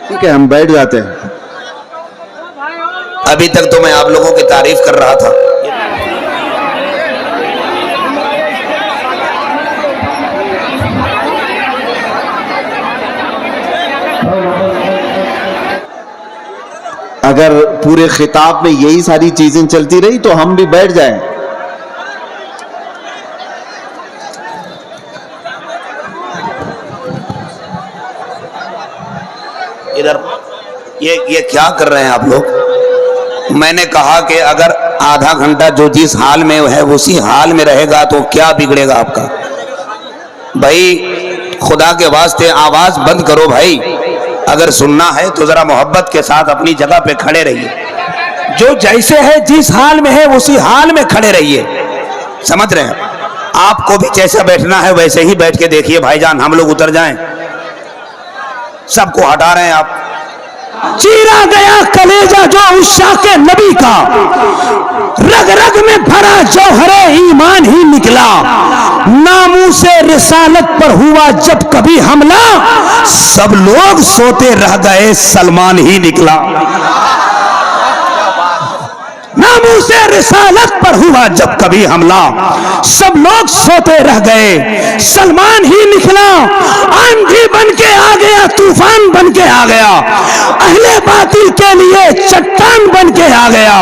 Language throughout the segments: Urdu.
ٹھیک ہے ہم بیٹھ جاتے ہیں. ابھی تک تو میں آپ لوگوں کی تعریف کر رہا تھا. اگر پورے خطاب میں یہی ساری چیزیں چلتی رہی تو ہم بھی بیٹھ جائیں. ادھر یہ کیا کر رہے ہیں آپ لوگ؟ میں نے کہا کہ اگر آدھا گھنٹہ جو جس حال میں ہے اسی حال میں رہے گا تو کیا بگڑے گا آپ کا؟ بھائی خدا کے واسطے آواز بند کرو بھائی. اگر سننا ہے تو ذرا محبت کے ساتھ اپنی جگہ پہ کھڑے رہیے. جو جیسے ہے جس حال میں ہے اسی حال میں کھڑے رہیے. سمجھ رہے ہیں؟ آپ کو بھی جیسا بیٹھنا ہے ویسے ہی بیٹھ کے دیکھیے بھائی جان. ہم لوگ اتر جائیں. سب کو ہٹا رہے ہیں آپ. چیرا گیا کلیجہ جو عشاق نبی کا, رگ رگ میں بھرا جوہر ایمان ہی نکلا. ناموس رسالت پر ہوا جب کبھی حملہ, سب لوگ سوتے رہ گئے سلمان ہی نکلا. ناموس رسالت پر ہوا جب کبھی حملہ, سب لوگ سوتے رہ گئے سلمان ہی نکلا. آندھی بن کے آ گیا, طوفان بن کے آ گیا, اہل باطل کے لیے چٹان بن کے آ گیا.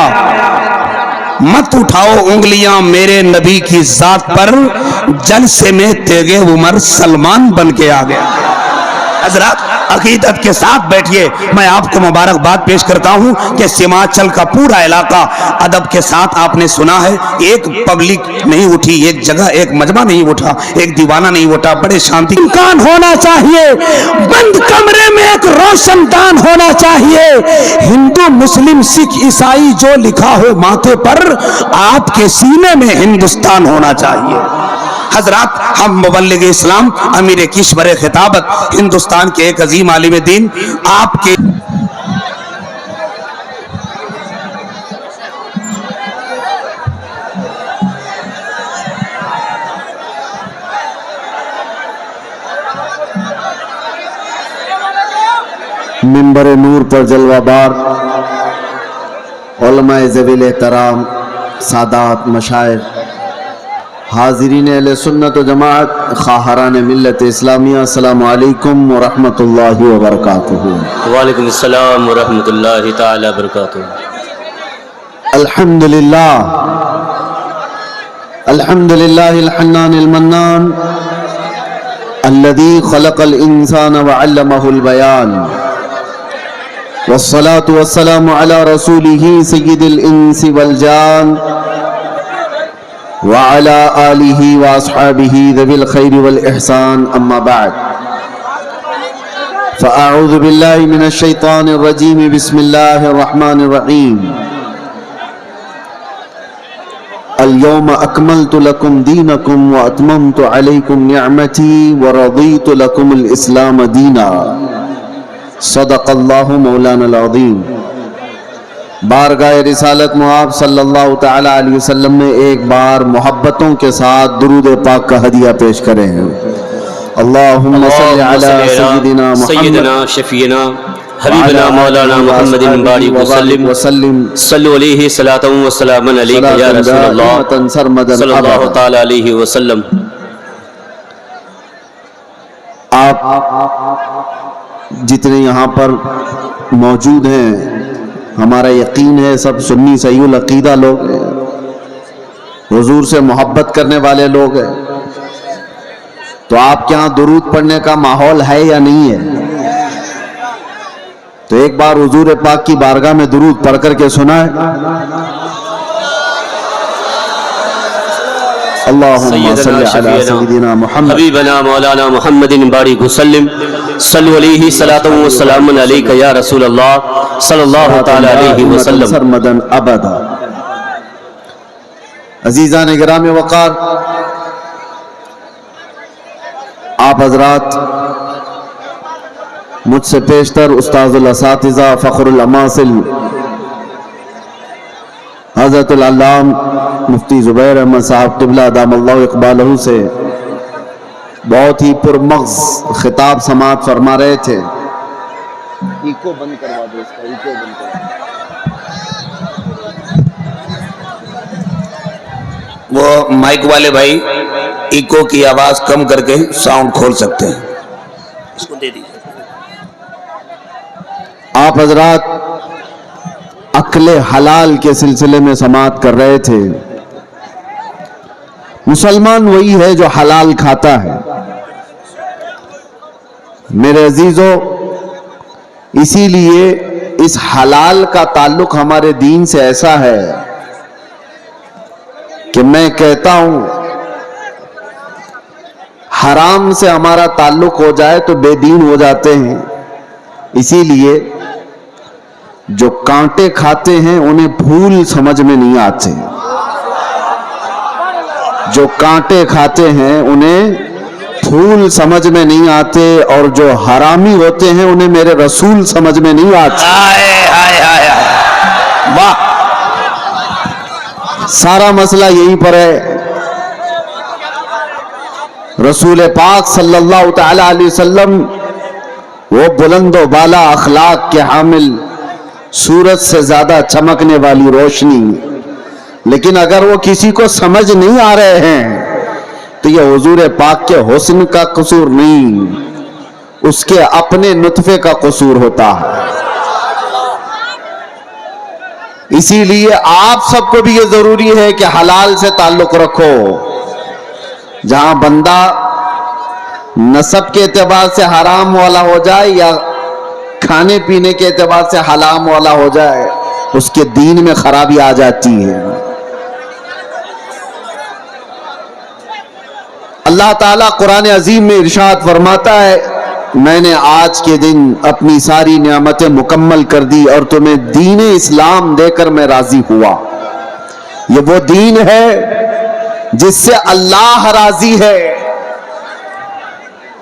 مت اٹھاؤ انگلیاں میرے نبی کی ذات پر, جلسے میں تیغ عمر سلمان بن کے آ گیا. حضرات عقیدت کے ساتھ بیٹھیے. میں آپ کو مبارکباد پیش کرتا ہوں کہ سماچل کا پورا علاقہ ادب کے ساتھ آپ نے سنا ہے. ایک پبلک نہیں اٹھی, ایک جگہ ایک مجمع نہیں اٹھا, ایک دیوانہ نہیں اٹھا. بڑے شانتی امکان ہونا چاہیے. بند کمرے میں ایک روشن دان ہونا چاہیے. ہندو مسلم سکھ عیسائی جو لکھا ہو ماتھے پر, آپ کے سینے میں ہندوستان ہونا چاہیے. حضرات ہم مبلغ اسلام امیر کشور خطابت ہندوستان کے ایک عظیم عالم دین آپ کے منبر نور پر جلوہ بار علماء ذویل احترام, سادات, مشائخ, حاضرین اہل سنت و جماعت, خواہران ملت اسلامیہ, السلام علیکم ورحمۃ اللہ وبرکاتہ. وعلیکم السلام ورحمۃ اللہ تعالی وبرکاتہ. الحمدللہ الحمدللہ الحنان المنان الذي خلق الانسان وعلمه البیان, والصلاة والسلام على رسوله سید الانس والجان وعلى آلہ واصحابہ ذوی الخیر والإحسان. اما بعد فاعوذ باللہ من الشیطان الرجیم. بسم اللہ الرحمن الرحیم. اليوم اکملت لکم دینکم واتممت علیکم نعمتی ورضیت لکم الاسلام دینا. صدق اللہ مولانا العظیم. بارگاہ رسالت معاب صلی اللہ تعالی علیہ وسلم میں ایک بار محبتوں کے ساتھ درود پاک کا ہدیہ پیش کریں ہیں. اللہم صلی علی سیدنا محمد شفیعنا حبیبنا مولانا محمد بارک وسلم. صلو علیہ صلاۃ و سلام علیک یا رسول اللہ صلی اللہ تعالی علیہ وسلم. آپ جتنے یہاں پر موجود ہیں, ہمارا یقین ہے سب سنی صحیح العقیدہ لوگ ہیں, حضور سے محبت کرنے والے لوگ ہیں. تو آپ کے ہاں درود پڑھنے کا ماحول ہے یا نہیں ہے؟ تو ایک بار حضور پاک کی بارگاہ میں درود پڑھ کر کے سنائیں. اللہم صلی علی سیدنا محمد حبیبنا مولانا محمد بارک وسلم. صلو علیہ صلاۃ و سلام علیک یا رسول اللہ صلی اللہ تعالی علیہ وسلم. سرمدن ابدا. عزیزان گرامی وقار, آپ حضرات مجھ سے پیشتر استاذ الاساتذہ فخر الاماثل حضرت العلام مفتی زبیر احمد صاحب قبلہ دام اللہ اقبالہ سے بہت ہی پرمغز خطاب سماعت فرما رہے تھے. ایکو بند کروا دو اس کا، ایکو بند کروا دو۔ وہ مائک والے بھائی ایکو کی آواز کم کر کے ساؤنڈ کھول سکتے ہیں، اس کو دے دیجیے۔ آپ حضرات اکل حلال کے سلسلے میں سماعت کر رہے تھے۔ مسلمان وہی ہے جو حلال کھاتا ہے۔ میرے عزیزو، اسی لیے اس حلال کا تعلق ہمارے دین سے ایسا ہے کہ میں کہتا ہوں حرام سے ہمارا تعلق ہو جائے تو بے دین ہو جاتے ہیں۔ اسی لیے جو کانٹے کھاتے ہیں انہیں پھول سمجھ میں نہیں آتے، جو کانٹے کھاتے ہیں انہیں پھول سمجھ میں نہیں آتے، اور جو حرامی ہوتے ہیں انہیں میرے رسول سمجھ میں نہیں آتے۔ واہ، سارا مسئلہ یہیں پر ہے۔ رسول پاک صلی اللہ تعالی علیہ وسلم وہ بلند و بالا اخلاق کے حامل، سورج سے زیادہ چمکنے والی روشنی، لیکن اگر وہ کسی کو سمجھ نہیں آ رہے ہیں تو یہ حضور پاک کے حسن کا قصور نہیں، اس کے اپنے نطفے کا قصور ہوتا ہے۔ اسی لیے آپ سب کو بھی یہ ضروری ہے کہ حلال سے تعلق رکھو۔ جہاں بندہ نسب کے اعتبار سے حرام والا ہو جائے یا کھانے پینے کے اعتبار سے حرام والا ہو جائے، اس کے دین میں خرابی آ جاتی ہے۔ اللہ تعالیٰ قرآن عظیم میں ارشاد فرماتا ہے، میں نے آج کے دن اپنی ساری نعمتیں مکمل کر دی اور تمہیں دین اسلام دے کر میں راضی ہوا۔ یہ وہ دین ہے جس سے اللہ راضی ہے۔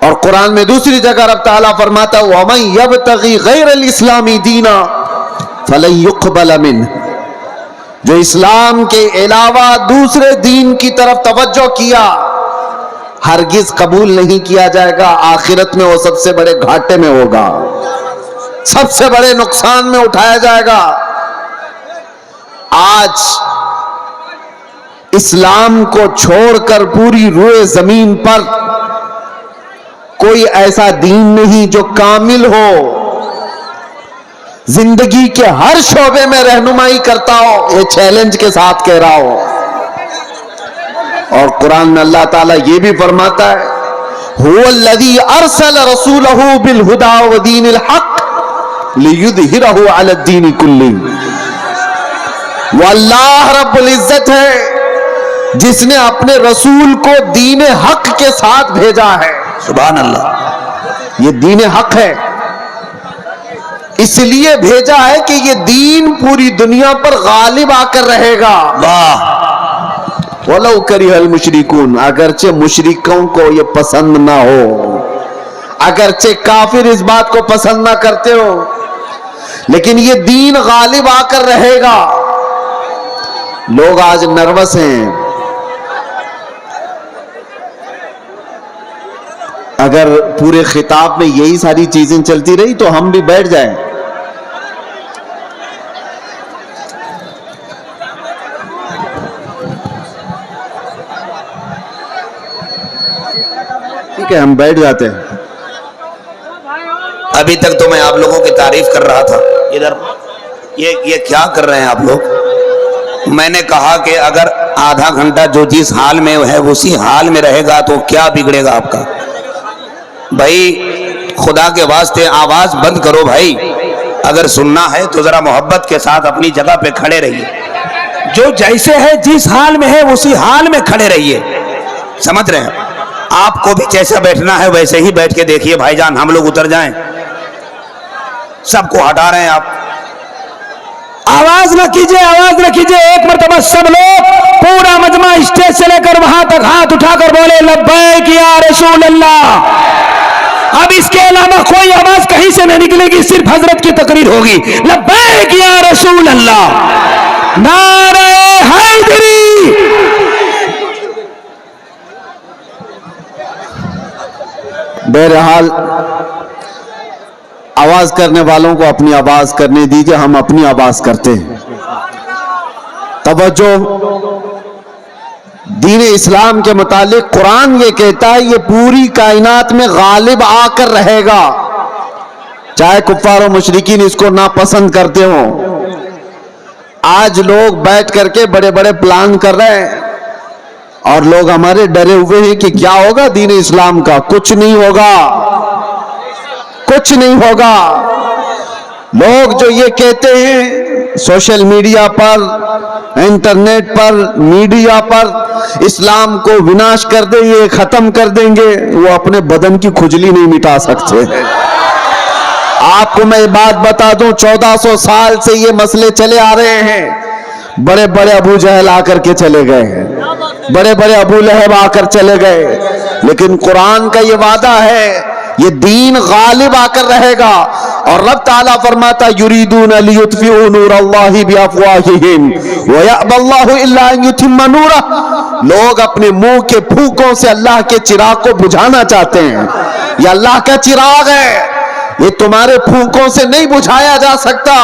اور قرآن میں دوسری جگہ رب تعالیٰ فرماتا ہے وَمَن يَبْتَغِي غَيْرَ الْإِسْلَامِ دِينًا فَلَن يُقْبَلَ مِنْهُ، جو اسلام کے علاوہ دوسرے دین کی طرف توجہ کیا ہرگز قبول نہیں کیا جائے گا، آخرت میں وہ سب سے بڑے گھاٹے میں ہوگا، سب سے بڑے نقصان میں اٹھایا جائے گا۔ آج اسلام کو چھوڑ کر پوری روئے زمین پر کوئی ایسا دین نہیں جو کامل ہو، زندگی کے ہر شعبے میں رہنمائی کرتا ہو، یہ چیلنج کے ساتھ کہہ رہا ہو۔ اور قرآن میں اللہ تعالیٰ یہ بھی فرماتا ہے هُوَ الَّذِي أَرْسَلَ رَسُولَهُ بِالْهُدَى وَدِينِ الْحَقِّ لِيُظْهِرَهُ عَلَى الدِّينِ كُلِّهِ، وہ اللہ رب العزت ہے جس نے اپنے رسول کو دین حق کے ساتھ بھیجا ہے۔ سبحان اللہ، یہ دین حق ہے، اس لیے بھیجا ہے کہ یہ دین پوری دنیا پر غالب آ کر رہے گا۔ واہ، وَلَوْ كَرِهَ الْمُشْرِكُونَ، اگرچہ مشرکوں کو یہ پسند نہ ہو، اگرچہ کافر اس بات کو پسند نہ کرتے ہو، لیکن یہ دین غالب آ کر رہے گا۔ لوگ آج نروس ہیں، اگر پورے خطاب میں یہی ساری چیزیں چلتی رہی تو ہم بھی بیٹھ جائیں۔ ٹھیک ہے، ہم بیٹھ جاتے ہیں۔ ابھی تک تو میں آپ لوگوں کی تعریف کر رہا تھا، ادھر یہ کیا کر رہے ہیں آپ لوگ؟ میں نے کہا کہ اگر آدھا گھنٹہ جو جس حال میں ہے اسی حال میں رہے گا تو کیا بگڑے گا آپ کا؟ بھائی خدا کے واسطے آواز بند کرو بھائی، اگر سننا ہے تو ذرا محبت کے ساتھ اپنی جگہ پہ کھڑے رہیے، جو جیسے ہے جس حال میں ہے اسی حال میں کھڑے رہیے، سمجھ رہے ہیں؟ آپ کو بھی جیسا بیٹھنا ہے ویسے ہی بیٹھ کے دیکھیے بھائی جان، ہم لوگ اتر جائیں، سب کو ہٹا رہے ہیں آپ، آواز نہ کیجئے، آواز نہ کیجئے، ایک مرتبہ سب لوگ پورا مجمع اسٹیج سے لے کر وہاں تک ہاتھ اٹھا کر بولے لبیک یا رسول اللہ۔ اب اس کے علاوہ کوئی آواز کہیں سے نہیں نکلے گی، صرف حضرت کی تقریر ہوگی، لبیک یا رسول اللہ، نعرہ حیدری۔ بہرحال آواز کرنے والوں کو اپنی آواز کرنے دیجئے، ہم اپنی آواز کرتے ہیں۔ توجہ، دین اسلام کے متعلق قرآن یہ کہتا ہے یہ پوری کائنات میں غالب آ کر رہے گا، چاہے کفار و مشرکین اس کو ناپسند کرتے ہوں۔ آج لوگ بیٹھ کر کے بڑے بڑے پلان کر رہے ہیں اور لوگ ہمارے ڈرے ہوئے ہیں کہ کیا ہوگا دین اسلام کا۔ کچھ نہیں ہوگا، کچھ نہیں ہوگا۔ لوگ جو یہ کہتے ہیں سوشل میڈیا پر، انٹرنیٹ پر، میڈیا پر، اسلام کو وناش کر دیں گے، ختم کر دیں گے، وہ اپنے بدن کی کھجلی نہیں مٹا سکتے۔ آپ کو میں بات بتا دوں، 1400 سال سے یہ مسئلے چلے آ رہے ہیں۔ بڑے بڑے ابو جہل آ کر کے چلے گئے ہیں، بڑے بڑے ابو لہب آ کر چلے گئے، لیکن قرآن کا یہ وعدہ ہے یہ دین غالب آ کر رہے گا۔ اور رب تعالیٰ فرماتا یریدون لیطفئوا نور اللہ بافواہہم ویأبی اللہ الا ان یتم نورہ۔ لوگ اپنے منہ کے پھونکوں سے اللہ کے چراغ کو بجھانا چاہتے ہیں۔ یہ اللہ کا چراغ ہے، یہ تمہارے پھونکوں سے نہیں بجھایا جا سکتا۔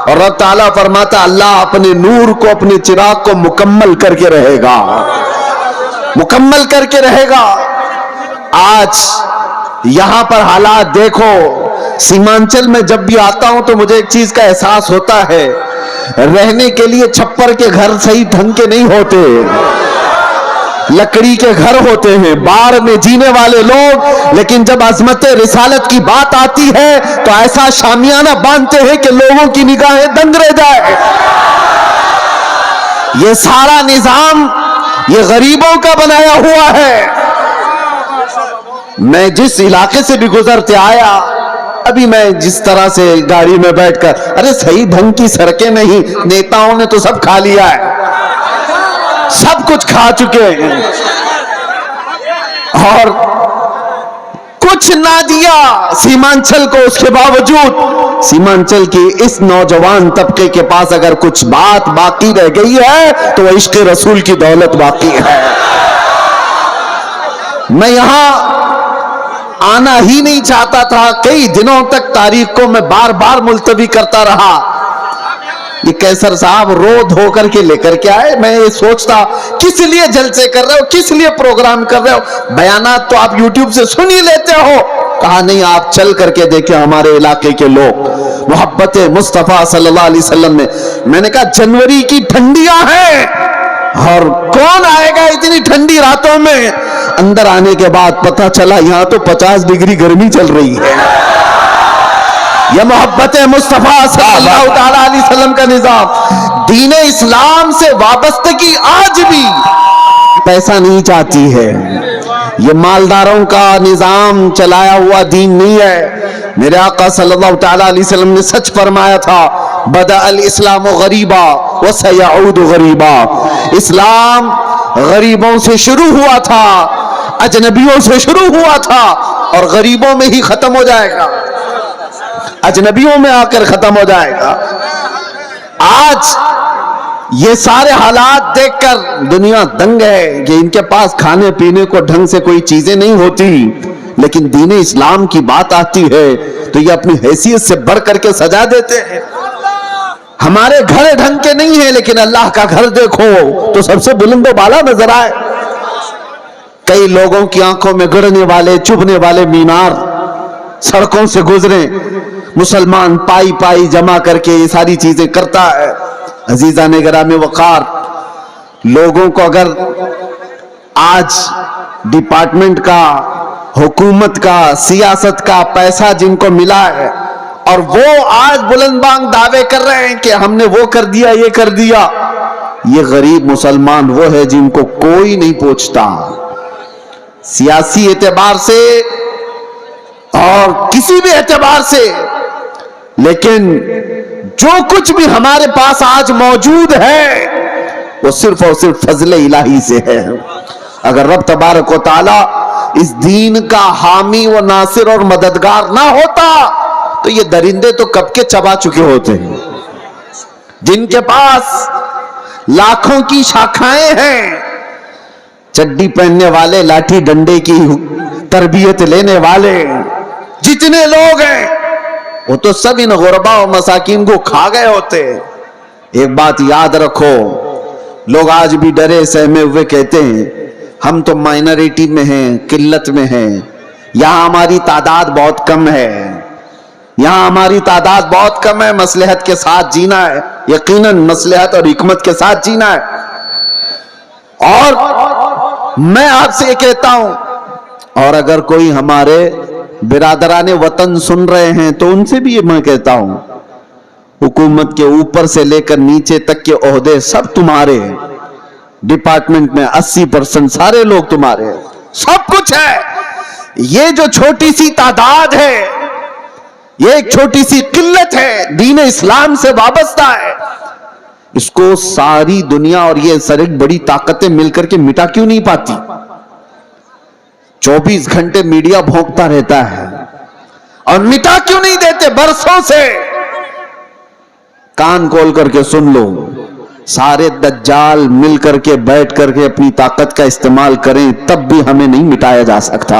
اور رب تعالیٰ فرماتا اللہ اپنے نور کو، اپنے چراغ کو مکمل کر کے رہے گا، مکمل کر کے رہے گا۔ آج یہاں پر حالات دیکھو، سیمانچل میں جب بھی آتا ہوں تو مجھے ایک چیز کا احساس ہوتا ہے، رہنے کے لیے چھپر کے گھر صحیح ڈھنگ کے نہیں ہوتے، لکڑی کے گھر ہوتے ہیں، باڑ میں جینے والے لوگ، لیکن جب عظمت رسالت کی بات آتی ہے تو ایسا شامیانہ باندھتے ہیں کہ لوگوں کی نگاہیں دنگ رہ جائے۔ یہ سارا نظام یہ غریبوں کا بنایا ہوا ہے۔ میں جس علاقے سے بھی گزرتے آیا، ابھی میں جس طرح سے گاڑی میں بیٹھ کر، ارے صحیح ڈھنگ کی سڑکیں نہیں، نیتاؤں نے تو سب کھا لیا ہے، سب کچھ کھا چکے ہیں اور کچھ نہ دیا سیمانچل کو۔ اس کے باوجود سیمانچل کی اس نوجوان طبقے کے پاس اگر کچھ بات باقی رہ گئی ہے تو وہ عشق رسول کی دولت باقی ہے۔ میں یہاں آنا ہی نہیں چاہتا تھا، کئی دنوں تک تاریخ کو میں بار بار ملتوی کرتا رہا۔ یہ کیسر صاحب رو دھو کر کے لے کر کے آئے، میں یہ سوچتا کس لیے جلسے کر رہے ہو، کس لیے پروگرام کر رہے ہو، بیانات تو آپ یوٹیوب سے سن ہی لیتے ہو۔ کہا نہیں، آپ چل کر کے دیکھیں ہمارے علاقے کے لوگ محبت مصطفیٰ صلی اللہ علیہ وسلم میں نے کہا جنوری کی ٹھنڈیاں ہیں اور کون آئے گا اتنی ٹھنڈی راتوں میں۔ اندر آنے کے بعد پتہ چلا یہاں تو 50 ڈگری گرمی چل رہی ہے۔ یہ محبت مصطفیٰ صلی اللہ تعالی علیہ وسلم کا نظام، دین اسلام سے وابستگی آج بھی پیسہ نہیں چاہتی ہے۔ یہ مالداروں کا نظام چلایا ہوا دین نہیں ہے۔ میرے آقا صلی اللہ تعالی علیہ وسلم نے سچ فرمایا تھا، بدأ الاسلام غریبا وسیعود غریبا۔ اسلام غریبوں سے شروع ہوا تھا، اجنبیوں سے شروع ہوا تھا اور غریبوں میں ہی ختم ہو جائے گا، اجنبیوں میں آ کر ختم ہو جائے گا۔ آج یہ سارے حالات دیکھ کر دنیا دنگ ہے کہ ان کے پاس کھانے پینے کو ڈھنگ سے کوئی چیزیں نہیں ہوتی، لیکن دین اسلام کی بات آتی ہے تو یہ اپنی حیثیت سے بڑھ کر کے سجا دیتے ہیں۔ ہمارے گھر ڈھنگ کے نہیں ہیں، لیکن اللہ کا گھر دیکھو تو سب سے بلند و بالا نظر آئے۔ کئی لوگوں کی آنکھوں میں گڑنے والے، چبھنے والے مینار سڑکوں سے گزرے، مسلمان پائی پائی جمع کر کے یہ ساری چیزیں کرتا ہے۔ عزیزان گرامی وقار، لوگوں کو اگر آج ڈپارٹمنٹ کا، حکومت کا، سیاست کا پیسہ جن کو ملا ہے اور وہ آج بلند بانگ دعوے کر رہے ہیں کہ ہم نے وہ کر دیا، یہ کر دیا، یہ غریب مسلمان وہ ہے جن کو کوئی نہیں پوچھتا سیاسی اعتبار سے اور کسی بھی اعتبار سے، لیکن جو کچھ بھی ہمارے پاس آج موجود ہے وہ صرف اور صرف فضل الہی سے ہے۔ اگر رب تبارک و تعالی اس دین کا حامی و ناصر اور مددگار نہ ہوتا تو یہ درندے تو کب کے چبا چکے ہوتے ہیں۔ جن کے پاس لاکھوں کی شاخائیں ہیں، چڈی پہننے والے، لاٹھی ڈنڈے کی تربیت لینے والے جتنے لوگ ہیں، وہ تو سب ان غربا اور مساکین کو کھا گئے ہوتے. ایک بات یاد رکھو، لوگ آج بھی ڈرے سہمے ہوئے کہتے ہیں ہم تو مائنریٹی میں ہیں، قلت میں ہیں، یہاں ہماری تعداد بہت کم ہے، یہاں ہماری تعداد بہت کم ہے، مصلحت کے ساتھ جینا ہے. یقیناً مصلحت اور حکمت کے ساتھ جینا ہے. اور میں آپ سے یہ کہتا ہوں، اور اگر کوئی ہمارے برادران وطن سن رہے ہیں تو ان سے بھی یہ میں کہتا ہوں، حکومت کے اوپر سے لے کر نیچے تک کے عہدے سب تمہارے ہیں. ڈپارٹمنٹ میں 80% سارے لوگ تمہارے ہیں، سب کچھ ہے. یہ جو چھوٹی سی تعداد ہے، یہ ایک چھوٹی سی قلت ہے، دین اسلام سے وابستہ ہے. اس کو ساری دنیا اور یہ سر ایک بڑی طاقتیں مل کر کے مٹا کیوں نہیں پاتی؟ 24 گھنٹے میڈیا بھونکتا رہتا ہے اور مٹا کیوں نہیں دیتے؟ برسوں سے کان کھول کر کے سن لو، سارے دجال مل کر کے بیٹھ کر کے اپنی طاقت کا استعمال کریں تب بھی ہمیں نہیں مٹایا جا سکتا.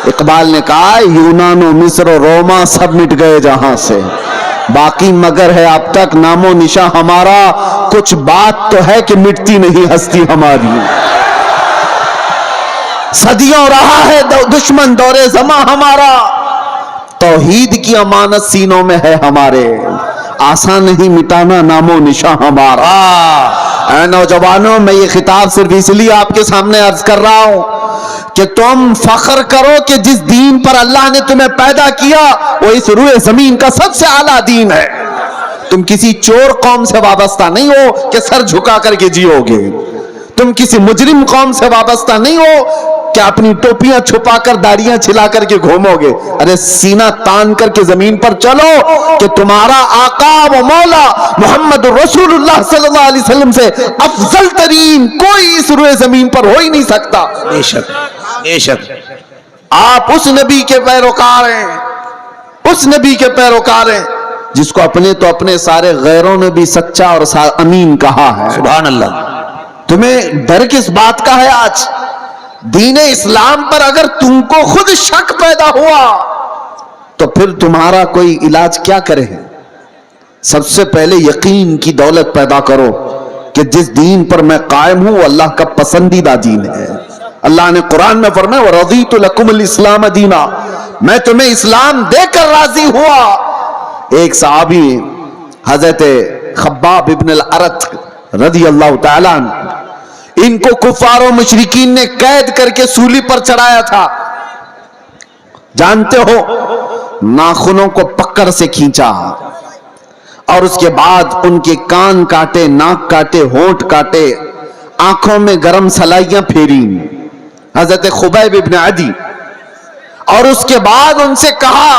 اقبال نے کہا یونان و مصر و روما سب مٹ گئے جہاں سے، باقی مگر ہے اب تک نام و نشاں ہمارا، کچھ بات تو ہے کہ مٹتی نہیں ہستی ہماری. صدیوں رہا ہے دشمن دور زماں ہمارا، توحید کی امانت سینوں میں ہے ہمارے، آسان نہیں مٹانا نام و نشاں ہمارا. اے نوجوانوں، میں یہ خطاب صرف اس لیے آپ کے سامنے عرض کر رہا ہوں کہ تم فخر کرو کہ جس دین پر اللہ نے تمہیں پیدا کیا وہ اس روئے زمین کا سب سے اعلیٰ دین ہے. تم کسی چور قوم سے وابستہ نہیں ہو کہ سر جھکا کر کے جیو گے، تم کسی مجرم قوم سے وابستہ نہیں ہو کہ اپنی ٹوپیاں چھپا کر داڑیاں چھلا کر کے گھومو گے. ارے سینہ تان کر کے زمین پر چلو کہ تمہارا آقا و مولا محمد رسول اللہ صلی اللہ علیہ وسلم سے افضل ترین کوئی اس روئے زمین پر ہو ہی نہیں سکتا. بے شک بے شک. آپ اس نبی کے پیروکار ہیں، اس نبی کے پیروکار ہیں جس کو اپنے تو اپنے سارے غیروں نے بھی سچا اور امین کہا ہے. سبحان اللہ. تمہیں ڈر کس بات کا ہے؟ آج دین اسلام پر اگر تم کو خود شک پیدا ہوا تو پھر تمہارا کوئی علاج کیا کرے؟ سب سے پہلے یقین کی دولت پیدا کرو کہ جس دین پر میں قائم ہوں وہ اللہ کا پسندیدہ دین ہے. اللہ نے قرآن میں فرمایا وَرَضِيتُ لَكُمُ الْإِسْلَامَ دِينًا، میں تمہیں اسلام دے کر راضی ہوا. ایک صحابی حضرت خباب ابن الارت رضی اللہ تعالیٰ عنہ، ان کو کفار و مشرکین نے قید کر کے سولی پر چڑھایا تھا. جانتے ہو ناخنوں کو پکڑ سے کھینچا اور اس کے بعد ان کے کان کاٹے، ناک کاٹے، ہونٹ کاٹے، آنکھوں میں گرم سلائیاں پھیری حضرت خبیب ابن عدی، اور اس کے بعد ان سے کہا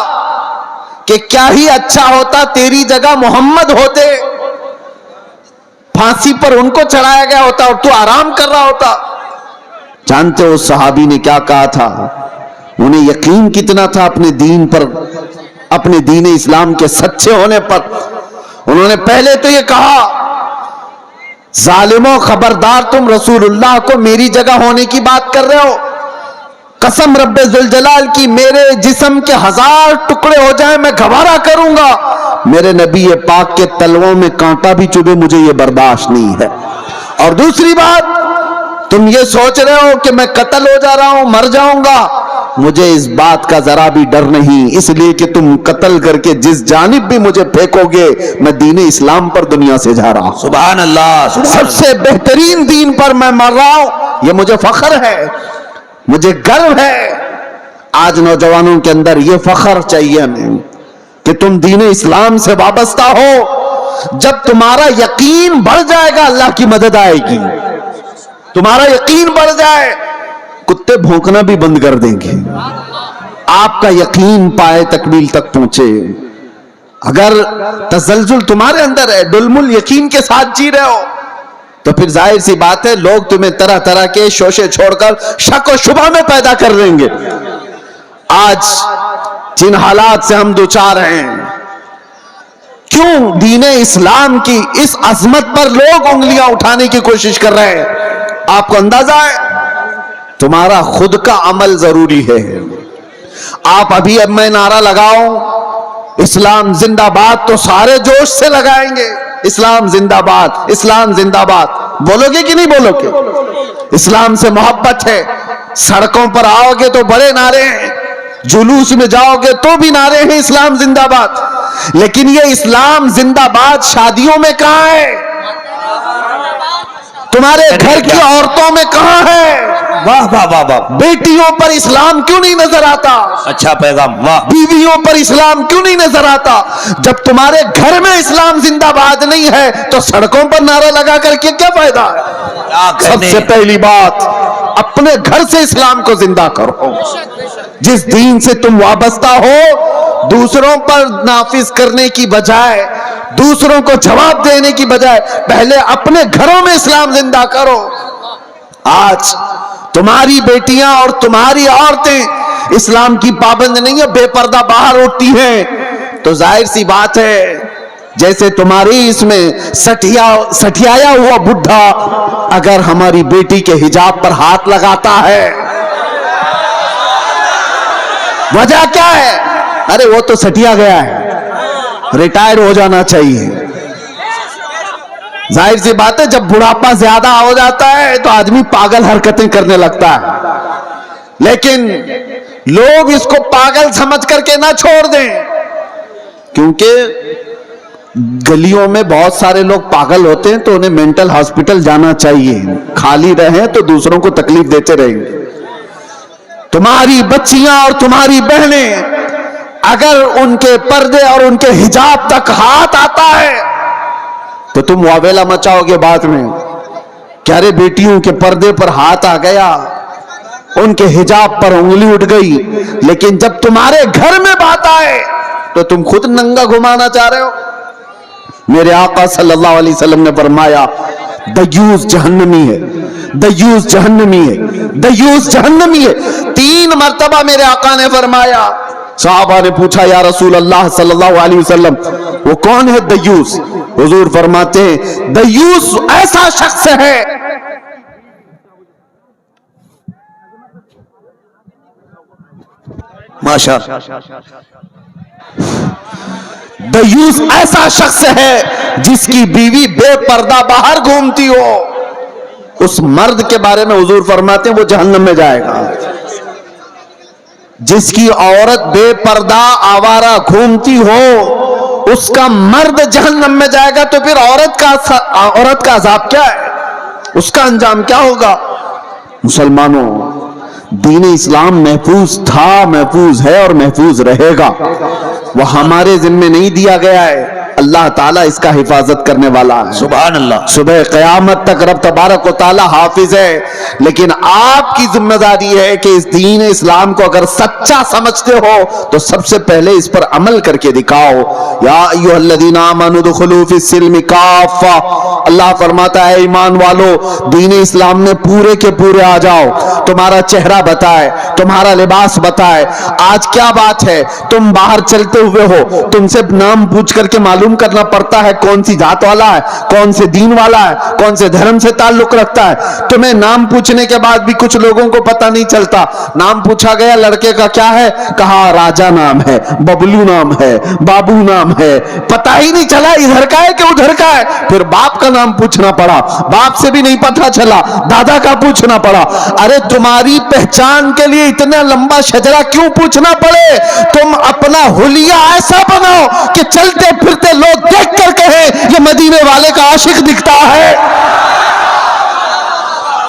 کہ کیا ہی اچھا ہوتا تیری جگہ محمد ہوتے، پھانسی پر ان کو چڑھایا گیا ہوتا اور تو آرام کر رہا ہوتا. جانتے ہو صحابی نے کیا کہا تھا؟ انہیں یقین کتنا تھا اپنے دین پر، اپنے دین اسلام کے سچے ہونے پر. انہوں نے پہلے تو یہ کہا ظالموں خبردار، تم رسول اللہ کو میری جگہ ہونے کی بات کر رہے ہو. قسم رب ذوالجلال کی میرے جسم کے 1000 ٹکڑے ہو جائیں میں گوارا کروں گا، میرے نبی پاک کے تلووں میں کانٹا بھی چبھے مجھے یہ برداشت نہیں ہے. اور دوسری بات، تم یہ سوچ رہے ہو کہ میں قتل ہو جا رہا ہوں، مر جاؤں گا، مجھے اس بات کا ذرا بھی ڈر نہیں، اس لیے کہ تم قتل کر کے جس جانب بھی مجھے پھینکو گے میں دین اسلام پر دنیا سے جا رہا ہوں. سبحان اللہ. سب سے بہترین دین پر میں مر رہا ہوں، یہ مجھے فخر ہے، مجھے گرو ہے. آج نوجوانوں کے اندر یہ فخر چاہیے ہمیں کہ تم دین اسلام سے وابستہ ہو. جب تمہارا یقین بڑھ جائے گا اللہ کی مدد آئے گی. تمہارا یقین بڑھ جائے کتے بھونکنا بھی بند کر دیں گے. آپ کا یقین پائے تکمیل تک پہنچے. اگر تزلزل تمہارے اندر ہے، ڈلمل یقین کے ساتھ جی رہے ہو، تو پھر ظاہر سی بات ہے لوگ تمہیں طرح طرح کے شوشے چھوڑ کر شک و شبہ میں پیدا کر دیں گے. آج جن حالات سے ہم دوچار ہیں، کیوں دین اسلام کی اس عظمت پر لوگ انگلیاں اٹھانے کی کوشش کر رہے ہیں؟ آپ کو اندازہ ہے تمہارا خود کا عمل ضروری ہے. آپ ابھی اب میں نعرہ لگاؤں اسلام زندہ باد تو سارے جوش سے لگائیں گے، اسلام زندہ باد، اسلام زندہ باد، بولو گے کہ نہیں بولو گے؟ اسلام سے محبت ہے، سڑکوں پر آؤ گے تو بڑے نعرے ہیں، جلوس میں جاؤ گے تو بھی نعرے ہیں اسلام زندہ باد، لیکن یہ اسلام زندہ باد شادیوں میں کہاں ہے؟ تمہارے گھر کی عورتوں میں کہاں ہے؟ واہ واہ واہ واہ، بیٹیوں پر اسلام کیوں نہیں نظر آتا؟ اچھا پیغام، واہ، بیویوں پر اسلام کیوں نہیں نظر آتا؟ جب تمہارے گھر میں اسلام زندہ باد نہیں ہے تو سڑکوں پر نعرہ لگا کر کے کیا فائدہ ہے؟ سب سے پہلی بات، اپنے گھر سے اسلام کو زندہ کرو۔ جس دین سے تم وابستہ ہو، دوسروں پر نافذ کرنے کی بجائے، دوسروں کو جواب دینے کی بجائے، پہلے اپنے گھروں میں اسلام زندہ کرو۔ آج تمہاری بیٹیاں اور تمہاری عورتیں اسلام کی پابند نہیں ہے، بے پردہ باہر اٹھتی ہیں، تو ظاہر سی بات ہے جیسے تمہاری اس میں سٹھیایا ہوا بڈھا اگر ہماری بیٹی کے حجاب پر ہاتھ لگاتا ہے، وجہ کیا ہے؟ ارے وہ تو سٹیا گیا ہے، ریٹائر ہو جانا چاہیے۔ ظاہر سی بات ہے جب بڑھاپا زیادہ ہو جاتا ہے تو آدمی پاگل حرکتیں کرنے لگتا ہے، لیکن لوگ اس کو پاگل سمجھ کر کے نہ چھوڑ دیں، کیونکہ گلیوں میں بہت سارے لوگ پاگل ہوتے ہیں تو انہیں مینٹل ہاسپٹل جانا چاہیے، خالی رہیں تو دوسروں کو تکلیف دیتے رہیں گے۔ تمہاری بچیاں اور تمہاری بہنیں اگر ان کے پردے اور ان کے حجاب تک ہاتھ آتا ہے تو تم واویلا مچاؤ گے بعد میں، کیا رے بیٹیوں کے پردے پر ہاتھ آ گیا، ان کے حجاب پر انگلی اٹھ گئی، لیکن جب تمہارے گھر میں بات آئے تو تم خود ننگا گھمانا چاہ رہے ہو۔ میرے آقا صلی اللہ علیہ وسلم نے فرمایا دیوس جہنمی ہے، دیوس جہنمی ہے، دیوس جہنمی ہے، 3 مرتبہ میرے آقا نے فرمایا۔ صحابہ نے پوچھا یا رسول اللہ صلی اللہ علیہ وسلم وہ کون ہے دیوس؟ حضور فرماتے ہیں دیوس ایسا شخص ہے ماشاء دیوس ایسا شخص ہے جس کی بیوی بے پردہ باہر گھومتی ہو، اس مرد کے بارے میں حضور فرماتے ہیں وہ جہنم میں جائے گا۔ جس کی عورت بے پردہ آوارہ گھومتی ہو اس کا مرد جہنم میں جائے گا، تو پھر عورت کا عذاب کیا ہے؟ اس کا انجام کیا ہوگا؟ مسلمانوں، دین اسلام محفوظ تھا، محفوظ ہے اور محفوظ رہے گا، وہ ہمارے ذمہ نہیں دیا گیا ہے، اللہ تعالیٰ اس کا حفاظت کرنے والا ہے۔ سبحان اللہ، صبح قیامت تک رب تبارک و تعالیٰ حافظ ہے، لیکن آپ کی ذمہ داری ہے کہ اس دین اسلام کو اگر سچا سمجھتے ہو تو سب سے پہلے اس پر عمل کر کے دکھاؤ۔ یا ایھا الذین آمنوا ادخلوا فی السلم کافہ، اللہ فرماتا ہے ایمان والو دین اسلام میں پورے کے پورے آ جاؤ، تمہارا چہرہ بتائے، تمہارا لباس بتائے۔ آج کیا بات ہے، تم باہر چلتے ہوئے ہو، تم سے نام پوچھ کر کے معلوم کرنا پڑتا ہے کون سی ذات والا ہے، کون سے دین والا ہے، کون سے دھرم سے تعلق رکھتا ہے۔ تمہیں نام پوچھنے کے بعد بھی کچھ لوگوں کو پتہ نہیں چلتا، نام پوچھا گیا لڑکے کا کیا ہے، کہا راجا نام ہے، ببلو نام ہے، بابو نام ہے، پتہ ہی نہیں چلا ادھر کا ہے کہ ادھر کا ہے۔ پھر باپ کا نام پوچھنا پڑا، باپ سے بھی نہیں پتہ چلا، دادا کا پوچھنا پڑا۔ ارے تمہاری پہچان کے لیے اتنا لمبا شجرہ کیوں پوچھنا پڑے؟ تم اپنا حلیہ ایسا بناؤ کہ چلتے پھرتے لوگ دیکھ کر کہیں یہ مدینے والے کا عاشق دکھتا ہے،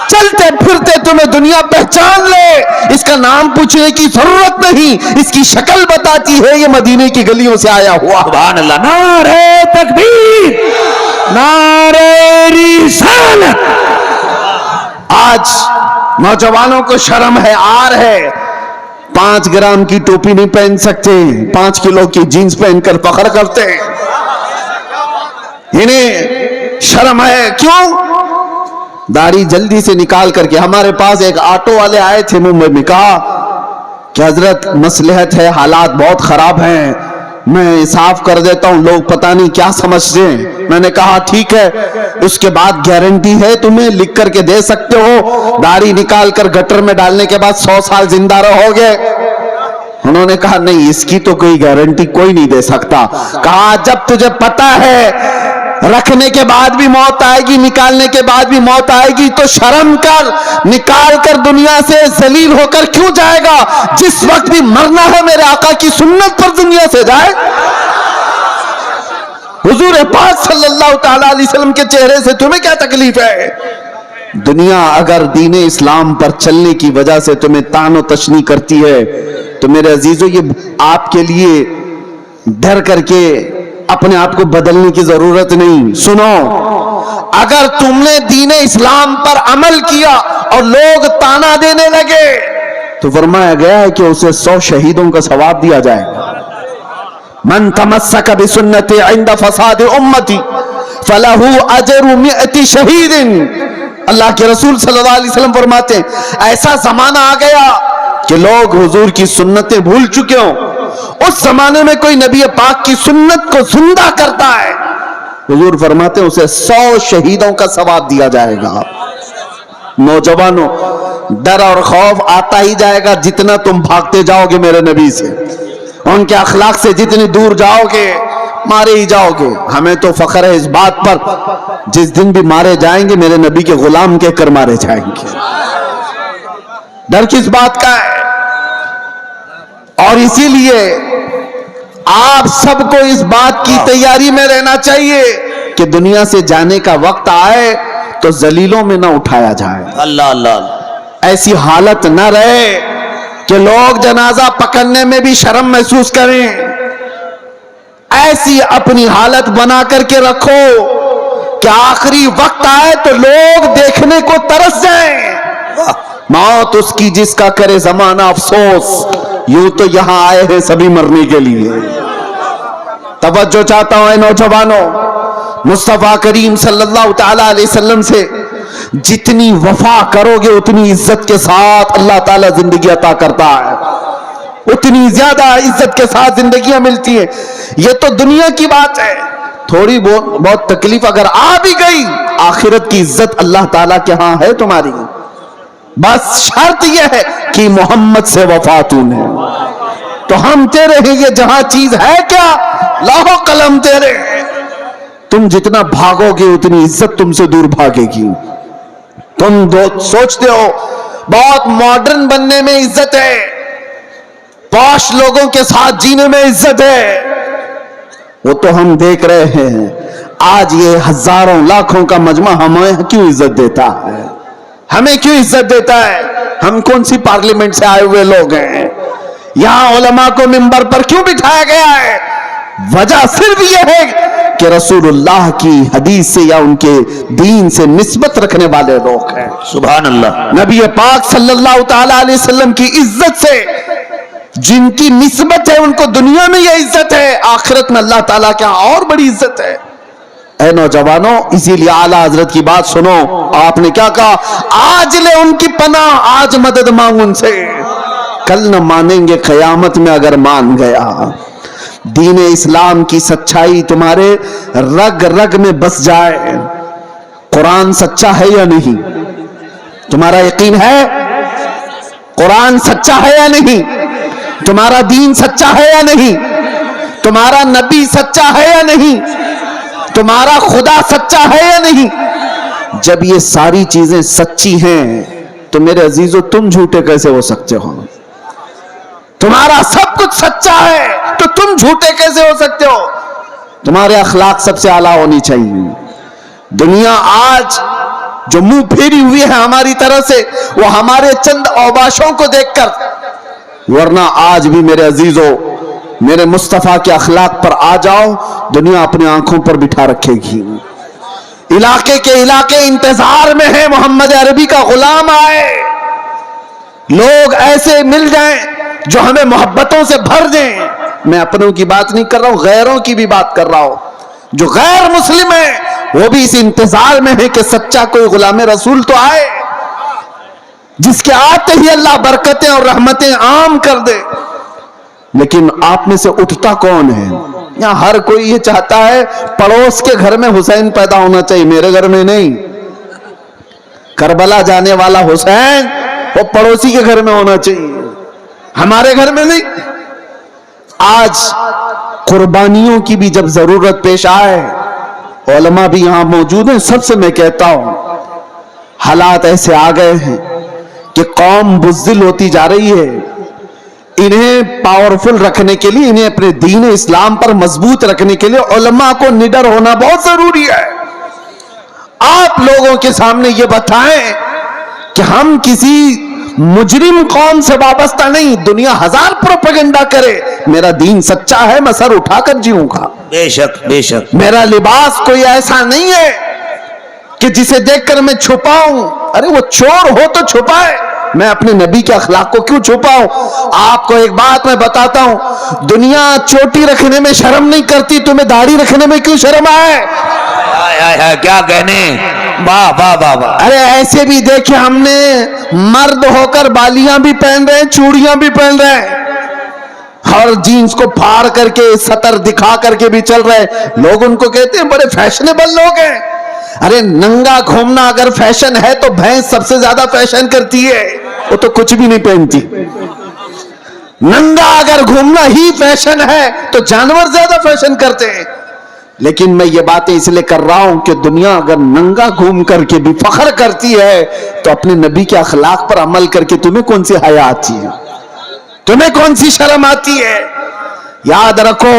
چلتے پھرتے تمہیں دنیا پہچان لے، اس کا نام پوچھنے کی ضرورت نہیں، اس کی شکل بتاتی ہے یہ مدینے کی گلیوں سے آیا ہوا۔ سبحان اللہ، نعرہ تکبیر، نعرہ رسالت۔ آج نوجوانوں کو شرم ہے، عار ہے، 5 گرام کی ٹوپی نہیں پہن سکتے، 5 کلو کی جینز پہن کر فخر کرتے ہیں، انہیں شرم ہے۔ کیوں؟ داڑھی جلدی سے نکال کر کے۔ ہمارے پاس ایک آٹو والے آئے تھے ممبئی میں، کہا کہ حضرت مصلحت ہے، حالات بہت خراب ہیں، میں صاف کر دیتا ہوں، لوگ پتہ نہیں کیا سمجھتے ہیں۔ میں نے کہا ٹھیک ہے، اس کے بعد گارنٹی ہے تمہیں، لکھ کر کے دے سکتے ہو، داڑھی نکال کر گٹر میں ڈالنے کے بعد 100 سال زندہ رہو گے۔ انہوں نے کہا نہیں، اس کی تو کوئی گارنٹی کوئی نہیں دے سکتا. کہا جب تجھے پتا ہے رکھنے کے بعد بھی موت آئے گی، نکالنے کے بعد بھی موت آئے گی، تو شرم کر، نکال کر دنیا سے ذلیل ہو کر کیوں جائے گا؟ جس وقت بھی مرنا ہے میرے آقا کی سنت پر دنیا سے جائے. حضور پاک صلی اللہ تعالی علیہ وسلم کے چہرے سے تمہیں کیا تکلیف ہے؟ دنیا اگر دین اسلام پر چلنے کی وجہ سے تمہیں طعن و تشنیع کرتی ہے تو میرے عزیزو یہ آپ کے لیے ڈر کر کے اپنے آپ کو بدلنے کی ضرورت نہیں. سنو، اگر تم نے دین اسلام پر عمل کیا اور لوگ طعنہ دینے لگے تو فرمایا گیا ہے کہ اسے 100 شہیدوں کا ثواب دیا جائے گا. من تمسک بسنتی عند فساد امتی فلہ اجر 100 شہید. اللہ کے رسول صلی اللہ علیہ وسلم فرماتے ہیں ایسا زمانہ آ گیا کہ لوگ حضور کی سنتیں بھول چکے ہوں. اس زمانے میں کوئی نبی پاک کی سنت کو زندہ کرتا ہے، حضور فرماتے ہیں اسے 100 شہیدوں کا ثواب دیا جائے گا. نوجوانوں، ڈر اور خوف آتا ہی جائے گا جتنا تم بھاگتے جاؤ گے میرے نبی سے، ان کے اخلاق سے جتنی دور جاؤ گے مارے ہی جاؤ گے. ہمیں تو فخر ہے اس بات پر جس دن بھی مارے جائیں گے میرے نبی کے غلام کہہ کر مارے جائیں گے. ڈر کس بات کا ہے؟ اور اسی لیے آپ سب کو اس بات کی تیاری میں رہنا چاہیے کہ دنیا سے جانے کا وقت آئے تو ذلیلوں میں نہ اٹھایا جائے. اللہ اللہ، ایسی حالت نہ رہے کہ لوگ جنازہ پکڑنے میں بھی شرم محسوس کریں. ایسی اپنی حالت بنا کر کے رکھو کہ آخری وقت آئے تو لوگ دیکھنے کو ترس جائیں. موت اس کی جس کا کرے زمانہ افسوس، یوں تو یہاں آئے ہیں سبھی مرنے کے لیے. توجہ چاہتا ہوں اے نوجوانوں، مصطفیٰ کریم صلی اللہ تعالی علیہ وسلم سے جتنی وفا کرو گے اتنی عزت کے ساتھ اللہ تعالیٰ زندگی عطا کرتا ہے، اتنی زیادہ عزت کے ساتھ زندگیاں ملتی ہیں. یہ تو دنیا کی بات ہے، تھوڑی بہت تکلیف اگر آ بھی گئی آخرت کی عزت اللہ تعالیٰ کے ہاں ہے تمہاری. بس شرط یہ ہے کہ محمد سے وفا تم ہے تو ہم تیرے ہیں. یہ جہاں چیز ہے کیا، لاہو قلم تیرے. تم جتنا بھاگو گے اتنی عزت تم سے دور بھاگے گی. تم سوچتے ہو بہت ماڈرن بننے میں عزت ہے، پاش لوگوں کے ساتھ جینے میں عزت ہے. وہ تو ہم دیکھ رہے ہیں آج یہ ہزاروں لاکھوں کا مجمع ہمیں کیوں عزت دیتا ہے، ہمیں کیوں عزت دیتا ہے؟ ہم کون سی پارلیمنٹ سے آئے ہوئے لوگ ہیں؟ یہاں علماء کو منبر پر کیوں بٹھایا گیا ہے؟ وجہ صرف یہ ہے کہ رسول اللہ کی حدیث سے یا ان کے دین سے نسبت رکھنے والے لوگ ہیں. سبحان اللہ. نبی پاک صلی اللہ تعالی علیہ وسلم کی عزت سے جن کی نسبت ہے ان کو دنیا میں یہ عزت ہے، آخرت میں اللہ تعالیٰ کے اور بڑی عزت ہے. اے نوجوانوں، اسی لیے اعلیٰ حضرت کی بات سنو. آپ نے کیا کہا؟ آج لے ان کی پناہ، آج مدد مانگ ان سے، کل نہ مانیں گے قیامت میں اگر مان گیا. دین اسلام کی سچائی تمہارے رگ رگ میں بس جائے. قرآن سچا ہے یا نہیں؟ تمہارا یقین ہے؟ قرآن سچا ہے یا نہیں؟ تمہارا دین سچا ہے یا نہیں؟ تمہارا نبی سچا ہے یا نہیں؟ تمہارا خدا سچا ہے یا نہیں؟ جب یہ ساری چیزیں سچی ہیں تو میرے عزیزو تم جھوٹے کیسے ہو سکتے ہو؟ تمہارا سب کچھ سچا ہے تو تم جھوٹے کیسے ہو سکتے ہو؟ تمہارے اخلاق سب سے اعلیٰ ہونی چاہیے. دنیا آج جو منہ پھیری ہوئی ہے ہماری طرف سے وہ ہمارے چند اوباشوں کو دیکھ کر، ورنہ آج بھی میرے عزیزو میرے مصطفیٰ کے اخلاق پر آ جاؤ، دنیا اپنے آنکھوں پر بٹھا رکھے گی. علاقے کے علاقے انتظار میں ہیں محمد عربی کا غلام آئے. لوگ ایسے مل جائیں جو ہمیں محبتوں سے بھر دیں. میں اپنوں کی بات نہیں کر رہا ہوں، غیروں کی بھی بات کر رہا ہوں. جو غیر مسلم ہیں وہ بھی اس انتظار میں ہے کہ سچا کوئی غلام رسول تو آئے جس کے آتے ہی اللہ برکتیں اور رحمتیں عام کر دے. لیکن آپ میں سے اٹھتا کون ہے؟ یہاں ہر کوئی یہ چاہتا ہے پڑوس کے گھر میں حسین پیدا ہونا چاہیے، میرے گھر میں نہیں. کربلا جانے والا حسین وہ پڑوسی کے گھر میں ہونا چاہیے. ہمارے گھر میں نہیں. آج قربانیوں کی بھی جب ضرورت پیش آئے, علماء بھی یہاں موجود ہیں, سب سے میں کہتا ہوں حالات ایسے آ گئے ہیں کہ قوم بزدل ہوتی جا رہی ہے. انہیں پاورفل رکھنے کے لیے, انہیں اپنے دین اسلام پر مضبوط رکھنے کے لیے علماء کو نڈر ہونا بہت ضروری ہے. آپ لوگوں کے سامنے یہ بتائیں کہ ہم کسی مجرم قوم سے وابستہ نہیں. دنیا ہزار پروپیگنڈا کرے, میرا دین سچا ہے, میں سر اٹھا کر جیوں گا. بے شک بے شک. میرا لباس کوئی ایسا نہیں ہے کہ جسے دیکھ کر میں چھپاؤں. ارے وہ چور ہو تو چھپائے, میں اپنے نبی کے اخلاق کو کیوں چھپاؤں؟ آپ کو ایک بات میں بتاتا ہوں, دنیا چوٹی رکھنے میں شرم نہیں کرتی, تمہیں داڑھی رکھنے میں کیوں شرم آئے؟ کیا کہنے, واہ واہ واہ واہ. ارے ایسے بھی دیکھیں, ہم نے مرد ہو کر بالیاں بھی پہن رہے ہیں, چوڑیاں بھی پہن رہے ہیں, اور جینز کو پھاڑ کر کے سطر دکھا کر کے بھی چل رہے. لوگ ان کو کہتے ہیں بڑے فیشنیبل لوگ ہیں. ارے ننگا گھومنا اگر فیشن ہے تو بھینس سب سے زیادہ فیشن کرتی ہے, وہ تو کچھ بھی نہیں پہنتی. ننگا اگر گھومنا ہی فیشن ہے تو جانور زیادہ فیشن کرتے ہیں. لیکن میں یہ باتیں اس لیے کر رہا ہوں کہ دنیا اگر ننگا گھوم کر کے بھی فخر کرتی ہے تو اپنے نبی کے اخلاق پر عمل کر کے تمہیں کون سی حیا آتی ہے, تمہیں کون سی شرم آتی ہے؟ یاد رکھو,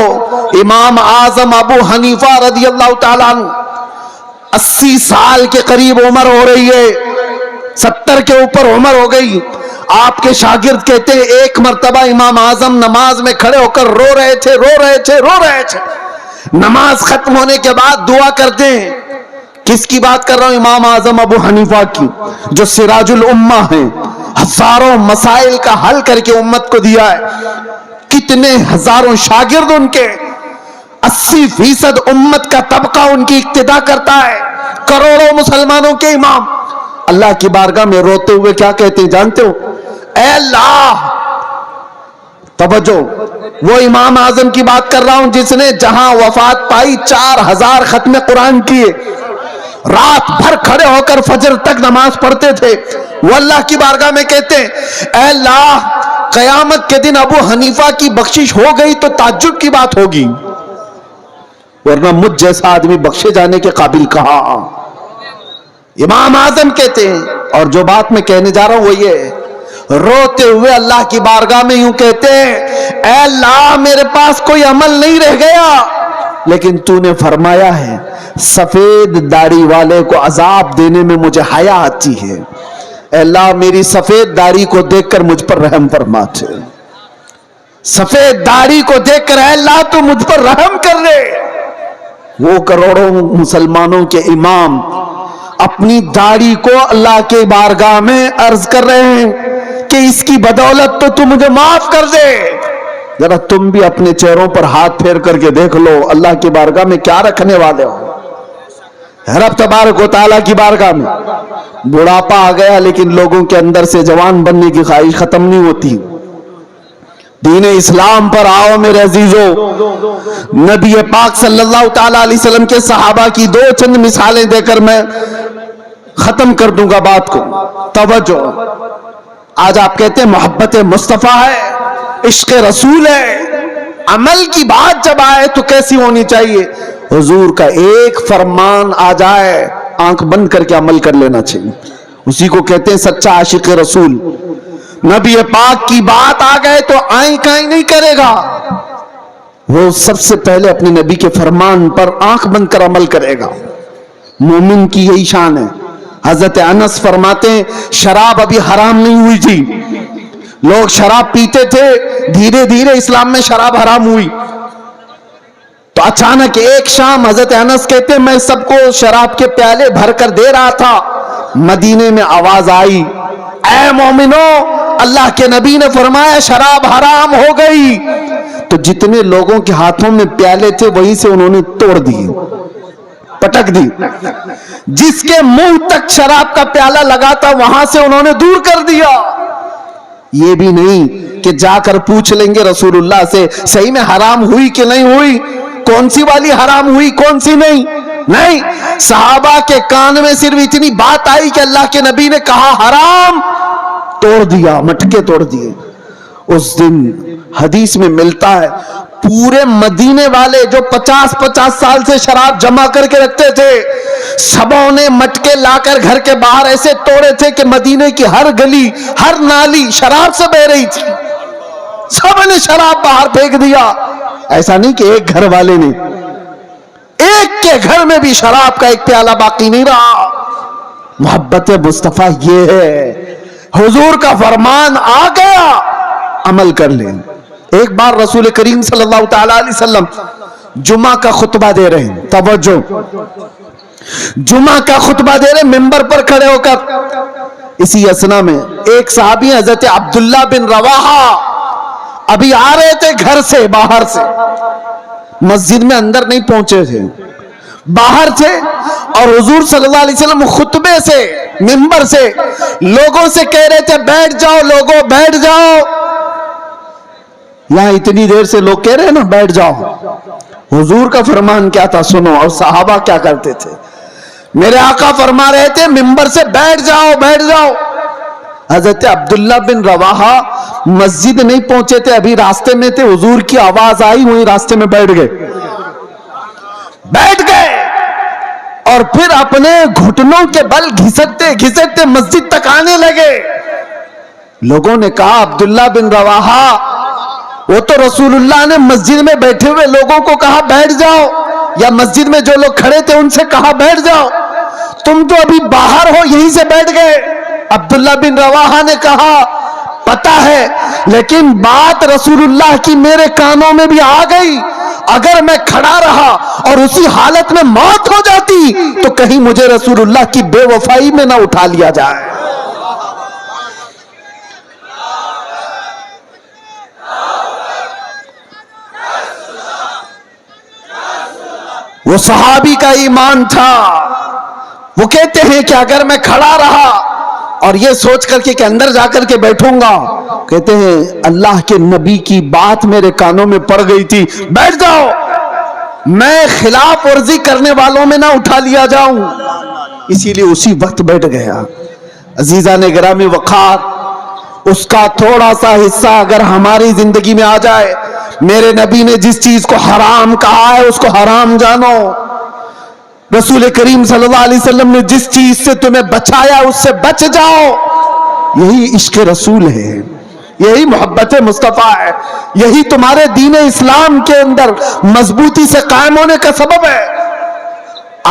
امام اعظم ابو حنیفہ رضی اللہ تعالیٰ عنہ 80 سال کے قریب عمر ہو رہی ہے, 70 کے اوپر عمر ہو گئی. آپ کے شاگرد کہتے ہیں ایک مرتبہ امام اعظم نماز میں کھڑے ہو کر رو رہے تھے. نماز ختم ہونے کے بعد دعا کرتے ہیں. کس کی بات کر رہا ہوں؟ امام اعظم ابو حنیفہ کی, جو سراج الامہ ہیں, ہزاروں مسائل کا حل کر کے امت کو دیا ہے. کتنے ہزاروں شاگرد ان کے, 80% امت کا طبقہ ان کی اقتدا کرتا ہے, کروڑوں مسلمانوں کے امام. اللہ کی بارگاہ میں روتے ہوئے کیا کہتے ہیں جانتے ہو؟ اے اللہ, توجہ, وہ امام اعظم کی بات کر رہا ہوں جس نے جہاں وفات پائی 4000 ختم قرآن کیے, رات بھر کھڑے ہو کر فجر تک نماز پڑھتے تھے. وہ اللہ کی بارگاہ میں کہتے ہیں اے اللہ, قیامت کے دن ابو حنیفہ کی بخشش ہو گئی تو تعجب کی بات ہوگی, ورنہ مجھ جیسا آدمی بخشے جانے کے قابل کہاں. امام اعظم کہتے ہیں, اور جو بات میں کہنے جا رہا ہوں وہ یہ ہے, روتے ہوئے اللہ کی بارگاہ میں یوں کہتے ہیں اے اللہ, میرے پاس کوئی عمل نہیں رہ گیا, لیکن تو نے فرمایا ہے سفید داڑھی والے کو عذاب دینے میں مجھے حیا آتی ہے. اے اللہ, میری سفید داڑھی کو دیکھ کر مجھ پر رحم فرما. سفید داڑھی کو دیکھ کر اے اللہ تو مجھ پر رحم کر دے. وہ کروڑوں مسلمانوں کے امام اپنی داڑھی کو اللہ کے بارگاہ میں عرض کر رہے ہیں کہ اس کی بدولت تو مجھے معاف کر دے. ذرا تم بھی اپنے چہروں پر ہاتھ پھیر کر کے دیکھ لو, اللہ کی بارگاہ میں کیا رکھنے والے ہو. رب تبارک و تعالیٰ کی بارگاہ میں بڑھاپا آ گیا, لیکن لوگوں کے اندر سے جوان بننے کی خواہش ختم نہیں ہوتی. دین اسلام پر آؤ میرے عزیزو. نبی پاک صلی اللہ تعالیٰ علیہ وسلم کے صحابہ کی 2 چند مثالیں دے کر میں ختم کر دوں گا بات کو. توجہ, آج آپ کہتے ہیں محبت مصطفیٰ ہے, عشق رسول ہے, عمل کی بات جب آئے تو کیسی ہونی چاہیے؟ حضور کا ایک فرمان آ جائے آنکھ بند کر کے عمل کر لینا چاہیے, اسی کو کہتے ہیں سچا عاشق رسول. نبی پاک کی بات آ گئے تو آئیں کائیں نہیں کرے گا, وہ سب سے پہلے اپنے نبی کے فرمان پر آنکھ بند کر عمل کرے گا. مومن کی یہی شان ہے. حضرت انس فرماتے ہیں شراب ابھی حرام نہیں ہوئی تھی, لوگ شراب پیتے تھے, دھیرے دھیرے اسلام میں شراب حرام ہوئی. تو اچانک ایک شام حضرت انس کہتے ہیں میں سب کو شراب کے پیالے بھر کر دے رہا تھا, مدینے میں آواز آئی اے مومنو, اللہ کے نبی نے فرمایا شراب حرام ہو گئی. تو جتنے لوگوں کے ہاتھوں میں پیالے تھے وہیں سے انہوں نے توڑ دیے, پٹک دی. جس کے منہ تک شراب کا پیالہ لگا تھا وہاں سے انہوں نے دور کر دیا. یہ بھی نہیں کہ جا کر پوچھ لیں گے رسول اللہ سے صحیح میں حرام ہوئی کہ نہیں ہوئی, کون سی والی حرام ہوئی کون سی نہیں. نہیں, صحابہ کے کان میں صرف اتنی بات آئی کہ اللہ کے نبی نے کہا حرام, توڑ دیا, مٹکے توڑ دیے. اس دن حدیث میں ملتا ہے پورے مدینے والے جو 50-50 سال سے شراب جمع کر کے رکھتے تھے، سبوں نے مٹکے لا کر گھر کے باہر ایسے توڑے تھے کہ مدینے کی ہر گلی ہر نالی شراب سے بہ رہی تھی. سب نے شراب باہر پھینک دیا. ایسا نہیں کہ ایک گھر والے نے، ایک کے گھر میں بھی شراب کا ایک پیالہ باقی نہیں رہا. محبت مصطفیٰ یہ ہے، حضور کا فرمان آ گیا عمل کر لیں. ایک بار رسول کریم صلی اللہ تعالی علیہ وسلم جمعہ کا خطبہ دے رہے ہیں، توجہ، جمعہ کا خطبہ دے رہے، ممبر پر کھڑے ہو کر. اسی اسنا میں ایک صحابی حضرت عبداللہ بن رواحہ ابھی آ رہے تھے گھر سے، باہر سے، مسجد میں اندر نہیں پہنچے تھے، باہر تھے، اور حضور صلی اللہ علیہ وسلم خطبے سے ممبر سے لوگوں سے کہہ رہے تھے بیٹھ جاؤ لوگوں بیٹھ جاؤ. یہاں اتنی دیر سے لوگ کہہ رہے ہیں نا بیٹھ جاؤ. حضور کا فرمان کیا تھا سنو، اور صحابہ کیا کرتے تھے. میرے آقا فرما رہے تھے ممبر سے بیٹھ جاؤ بیٹھ جاؤ. حضرت عبداللہ بن رواحہ مسجد نہیں پہنچے تھے، ابھی راستے میں تھے، حضور کی آواز آئی، وہیں راستے میں بیٹھ گئے اور پھر اپنے گھٹنوں کے بل گھسٹتے گھسٹتے مسجد تک آنے لگے. لوگوں نے کہا عبداللہ بن رواحہ، وہ تو رسول اللہ نے مسجد میں بیٹھے ہوئے لوگوں کو کہا بیٹھ جاؤ، یا مسجد میں جو لوگ کھڑے تھے ان سے کہا بیٹھ جاؤ، تم تو ابھی باہر ہو یہیں سے بیٹھ گئے. عبداللہ بن رواحہ نے کہا پتا ہے، لیکن بات رسول اللہ کی میرے کانوں میں بھی آ گئی. اگر میں کھڑا رہا اور اسی حالت میں موت ہو جاتی تو کہیں مجھے رسول اللہ کی بے وفائی میں نہ اٹھا لیا جائے. وہ صحابی کا ایمان تھا. وہ کہتے ہیں کہ اگر میں کھڑا رہا اور یہ سوچ کر کہ اندر جا کر کے بیٹھوں گا، کہتے ہیں اللہ کے نبی کی بات میرے کانوں میں پڑ گئی تھی، بیٹھ جاؤ، میں خلاف ورزی کرنے والوں میں نہ اٹھا لیا جاؤں، اسی لیے اسی وقت بیٹھ گیا. عزیزان گرامی وقار، اس کا تھوڑا سا حصہ اگر ہماری زندگی میں آ جائے. میرے نبی نے جس چیز کو حرام کہا ہے اس کو حرام جانو. رسول کریم صلی اللہ علیہ وسلم نے جس چیز سے تمہیں بچایا اس سے بچ جاؤ. یہی عشق رسول ہے، یہی محبت مصطفیٰ ہے، یہی تمہارے دین اسلام کے اندر مضبوطی سے قائم ہونے کا سبب ہے.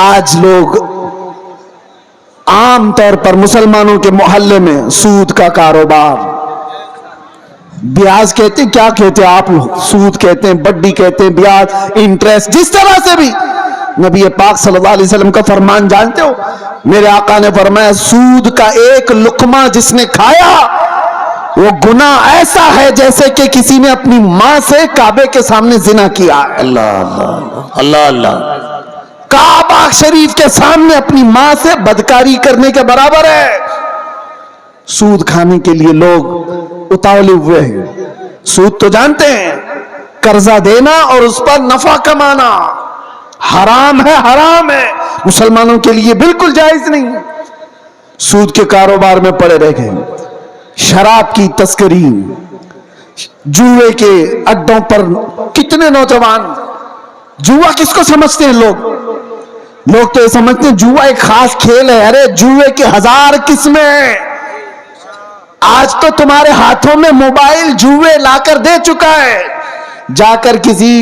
آج لوگ عام طور پر مسلمانوں کے محلے میں سود کا کاروبار، بیاج کہتے ہیں، کیا کہتے ہیں آپ لوگ، سود کہتے ہیں، بڈی کہتے ہیں، بیاج، انٹریسٹ، جس طرح سے بھی. نبی پاک صلی اللہ علیہ وسلم کا فرمان جانتے ہو؟ میرے آقا نے فرمایا سود کا ایک لقمہ جس نے کھایا وہ گناہ ایسا ہے جیسے کہ کسی نے اپنی ماں سے کعبے کے سامنے زنا کیا. اللہ اللہ اللہ، کعبہ شریف کے سامنے اپنی ماں سے بدکاری کرنے کے برابر ہے. سود کھانے کے لیے لوگ اتاولے ہوئے ہیں. سود تو جانتے ہیں، قرضہ دینا اور اس پر نفع کمانا حرام ہے، حرام ہے، مسلمانوں کے لیے بالکل جائز نہیں. سود کے کاروبار میں پڑے رہ گئے. شراب کی تسکری، جوئے کے اڈوں پر کتنے نوجوان، جوا کس کو سمجھتے ہیں لوگ تو یہ سمجھتے ہیں جوا ایک خاص کھیل ہے. ارے جوئے کے 1000 قسمیں ہیں. آج تو تمہارے ہاتھوں میں موبائل جوئے لا کر دے چکا ہے. جا کر کسی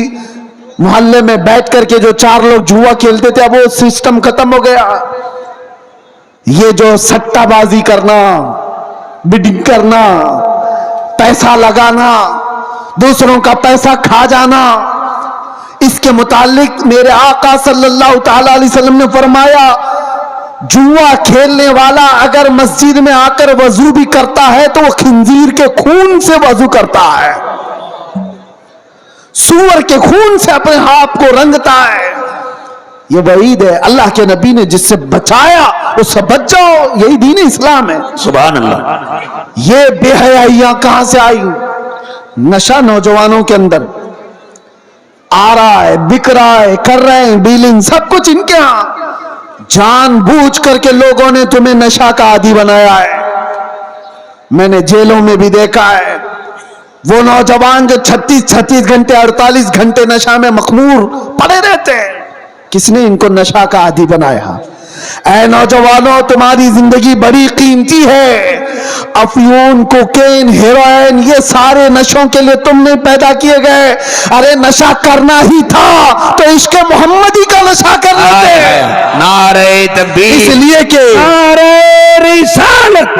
محلے میں بیٹھ کر کے جو 4 لوگ جوا کھیلتے تھے اب وہ سسٹم ختم ہو گیا. یہ جو سٹہ بازی کرنا، بڈنگ کرنا، پیسہ لگانا، دوسروں کا پیسہ کھا جانا، اس کے متعلق میرے آقا صلی اللہ تعالی علیہ وسلم نے فرمایا جوا کھیلنے والا اگر مسجد میں آ کر وضو بھی کرتا ہے تو وہ خنزیر کے خون سے وضو کرتا ہے، سور کے خون سے اپنے ہاتھ کو رنگتا ہے. یہ وعید ہے. اللہ کے نبی نے جس سے بچایا اس سے بچ جاؤ، یہی دین اسلام ہے. سبحان اللہ. یہ بے حیائیاں کہاں سے آئی؟ نشہ نوجوانوں کے اندر آ رہا ہے، بک رہا ہے، کر رہے ہیں ڈیلنگ، سب کچھ ان کے ہاں. جان بوجھ کر کے لوگوں نے تمہیں نشہ کا عادی بنایا ہے. میں نے جیلوں میں بھی دیکھا ہے وہ نوجوان جو 36 گھنٹے 48 گھنٹے نشہ میں مخمور پڑے رہتے ہیں، کس نے ان کو نشہ کا عادی بنایا؟ اے نوجوانوں، تمہاری زندگی بڑی قیمتی ہے۔ افیون، کوکین، ہیروئن، یہ سارے نشوں کے لیے تم نہیں پیدا کیے گئے۔ ارے نشہ کرنا ہی تھا تو عشق محمدی کا نشہ کر لیتے۔ نعرہ تکبیر، اس لیے کہ نعرہ رسالت،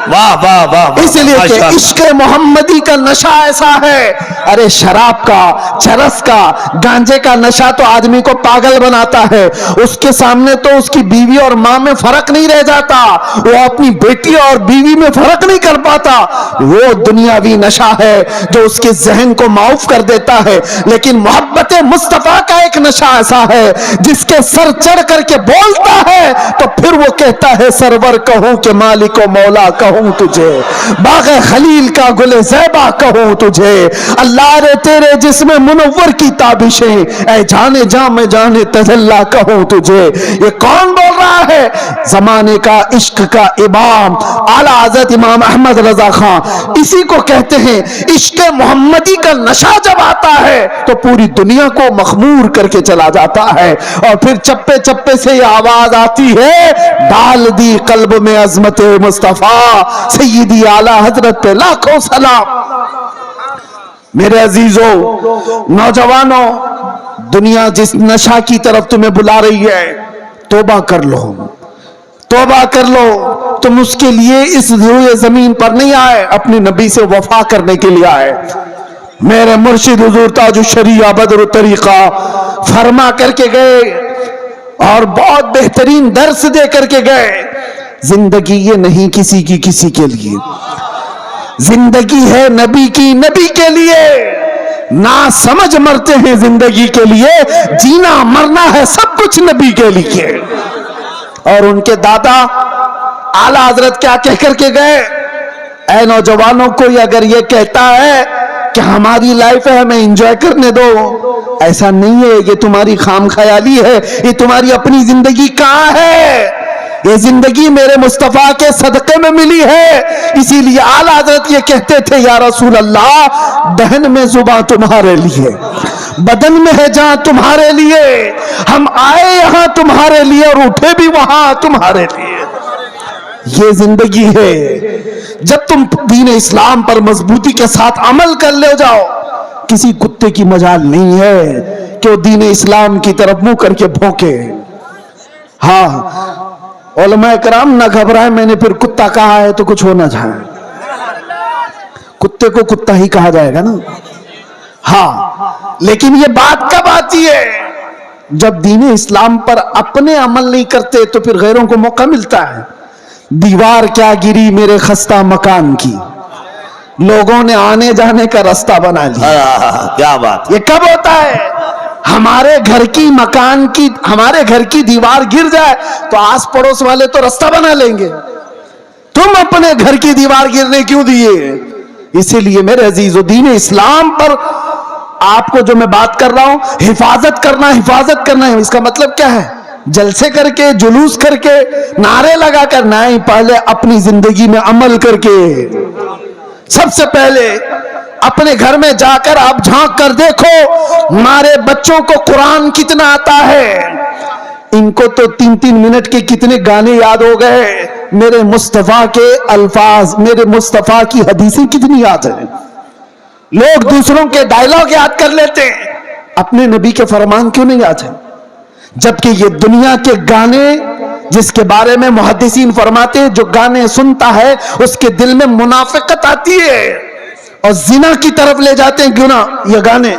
واہ واہ واہ، اس لیے کہ عشق محمدی کا نشہ ایسا ہے۔ ارے شراب کا، چرس کا، گانجے کا نشہ تو آدمی کو پاگل بناتا ہے، اس کے سامنے تو اس کی بیوی اور ماں میں فرق نہیں رہ جاتا، وہ اپنی بیٹی اور بیوی میں فرق نہیں کر پاتا۔ وہ دنیاوی نشہ ہے جو اس کے ذہن کو معاف کر دیتا ہے، لیکن محبت مصطفیٰ کا ایک نشہ ایسا ہے جس کے سر چڑھ کر کے بولتا ہے تو پھر وہ کہتا ہے سرور کہوں کہ مالک و مولا کہوں تجھے، باغ خلیل کا گل زیبا کہوں تجھے، اللہ رے تیرے جسم منور کی تابشیں، اے جانے جاں میں جانے تجلا کہوں تجھے۔ یہ کون بول رہا ہے؟ زمانے کا عشق کا امام اعلیٰ حضرت امام احمد رضا خان، اسی کو کہتے ہیں عشق محمدی کا نشہ جب آتا ہے تو پوری دنیا کو مخمور کر کے چلا جاتا ہے، اور پھر چپے چپے سے یہ آواز آتی ہے، ڈال دی قلب میں عظمت مصطفیٰ، سیدی اعلیٰ حضرت پہ لاکھوں سلام۔ میرے عزیزوں، نوجوانوں، دنیا جس نشہ کی طرف تمہیں بلا رہی ہے، توبہ کر لو، توبہ کر لو۔ تم اس کے لیے اس روئے زمین پر نہیں آئے، اپنے نبی سے وفا کرنے کے لیے آئے۔ میرے مرشد حضور تاج الشریعہ بدر الطریقہ فرما کر کے گئے اور بہت بہترین درس دے کر کے گئے، زندگی یہ نہیں کسی کی کسی کے لیے، زندگی ہے نبی کی نبی کے لیے۔ نہ سمجھ مرتے ہیں زندگی کے لیے، جینا مرنا ہے سب کچھ نبی کے لیے۔ اور ان کے دادا اعلیٰ حضرت کیا کہہ کر کے گئے؟ اے نوجوانوں، کوئی اگر یہ کہتا ہے کہ ہماری لائف ہے ہمیں انجوائے کرنے دو، ایسا نہیں ہے، یہ تمہاری خام خیالی ہے، یہ تمہاری اپنی زندگی کہاں ہے؟ یہ زندگی میرے مصطفیٰ کے صدقے میں ملی ہے۔ اسی لیے اعلیٰ حضرت یہ کہتے تھے، یا رسول اللہ، دہن میں زباں تمہارے لیے، بدن میں ہے جان تمہارے لیے، ہم آئے یہاں تمہارے لیے اور اٹھے بھی وہاں تمہارے لیے۔ یہ زندگی ہے۔ جب تم دین اسلام پر مضبوطی کے ساتھ عمل کر لے جاؤ، کسی کتے کی مجال نہیں ہے کہ وہ دین اسلام کی طرف منہ کر کے بھونکے۔ ہاں، علماء کرام نہ گھبرائیں، میں نے پھر کتا کہا ہے تو کچھ ہو نہ جائے، کتے کو کتا ہی کہا جائے گا نا۔ ہاں، لیکن یہ بات کب آتی ہے؟ جب دین اسلام پر اپنے عمل نہیں کرتے تو پھر غیروں کو موقع ملتا ہے۔ دیوار کیا گری میرے خستہ مکان کی، لوگوں نے آنے جانے کا راستہ بنا لیا۔ کیا بات! یہ کب ہوتا ہے؟ ہمارے گھر کی مکان کی، ہمارے گھر کی دیوار گر جائے تو آس پڑوس والے تو راستہ بنا لیں گے، تم اپنے گھر کی دیوار گرنے کیوں دیے؟ اسی لیے میرے عزیزو، دین اسلام پر آپ کو جو میں بات کر رہا ہوں، حفاظت کرنا ہے، اس کا مطلب کیا ہے؟ جلسے کر کے، جلوس کر کے، نعرے لگا کر نہیں، پہلے اپنی زندگی میں عمل کر کے۔ سب سے پہلے اپنے گھر میں جا کر آپ جھانک کر دیکھو، ہمارے بچوں کو قرآن کتنا آتا ہے، ان کو تو 3 منٹ کے کتنے گانے یاد ہو گئے، میرے مصطفیٰ کے الفاظ، میرے مصطفیٰ کی حدیثیں کتنی یاد ہیں۔ لوگ دوسروں کے ڈائلاگ یاد کر لیتے ہیں، اپنے نبی کے فرمان کیوں نہیں یاد ہیں؟ جبکہ یہ دنیا کے گانے، جس کے بارے میں محدثین فرماتے ہیں، جو گانے سنتا ہے اس کے دل میں منافقت آتی ہے اور زنا کی طرف لے جاتے ہیں گناہ، یہ گانے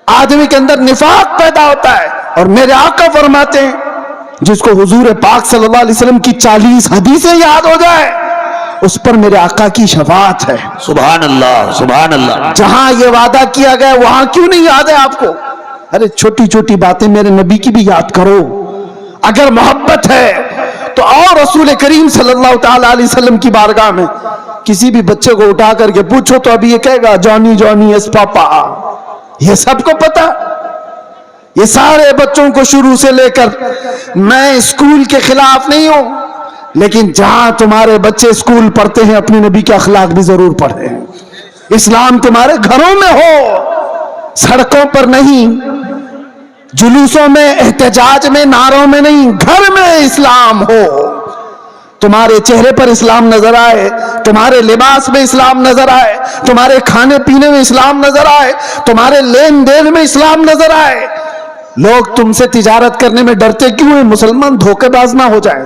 آدمی کے اندر نفاق پیدا ہوتا ہے۔ اور میرے آقا فرماتے ہیں، جس کو حضور پاک صلی اللہ علیہ وسلم کی 40 حدیثیں یاد ہو جائے، اس پر میرے آقا کی شفاعت ہے۔ سبحان اللہ، سبحان اللہ۔ جہاں یہ وعدہ کیا گیا وہاں کیوں نہیں یاد ہے آپ کو؟ ارے چھوٹی چھوٹی باتیں میرے نبی کی بھی یاد کرو۔ اگر محبت ہے تو اور رسول کریم صلی اللہ تعالی علیہ وسلم کی بارگاہ میں کسی بھی بچے کو اٹھا کر کے پوچھو تو ابھی یہ کہے گا جانی جانی یس پاپا۔ یہ سب کو پتا، یہ سارے بچوں کو شروع سے لے کر، میں اسکول کے خلاف نہیں ہوں، لیکن جہاں تمہارے بچے اسکول پڑھتے ہیں اپنے نبی کے اخلاق بھی ضرور پڑھیں۔ اسلام تمہارے گھروں میں ہو، سڑکوں پر نہیں، جلوسوں میں، احتجاج میں، نعروں میں نہیں، گھر میں اسلام ہو، تمہارے چہرے پر اسلام نظر آئے، تمہارے لباس میں اسلام نظر آئے، تمہارے کھانے پینے میں اسلام نظر آئے، تمہارے لین دین میں اسلام نظر آئے۔ لوگ تم سے تجارت کرنے میں ڈرتے کیوں ہیں؟ مسلمان دھوکے باز نہ ہو جائے،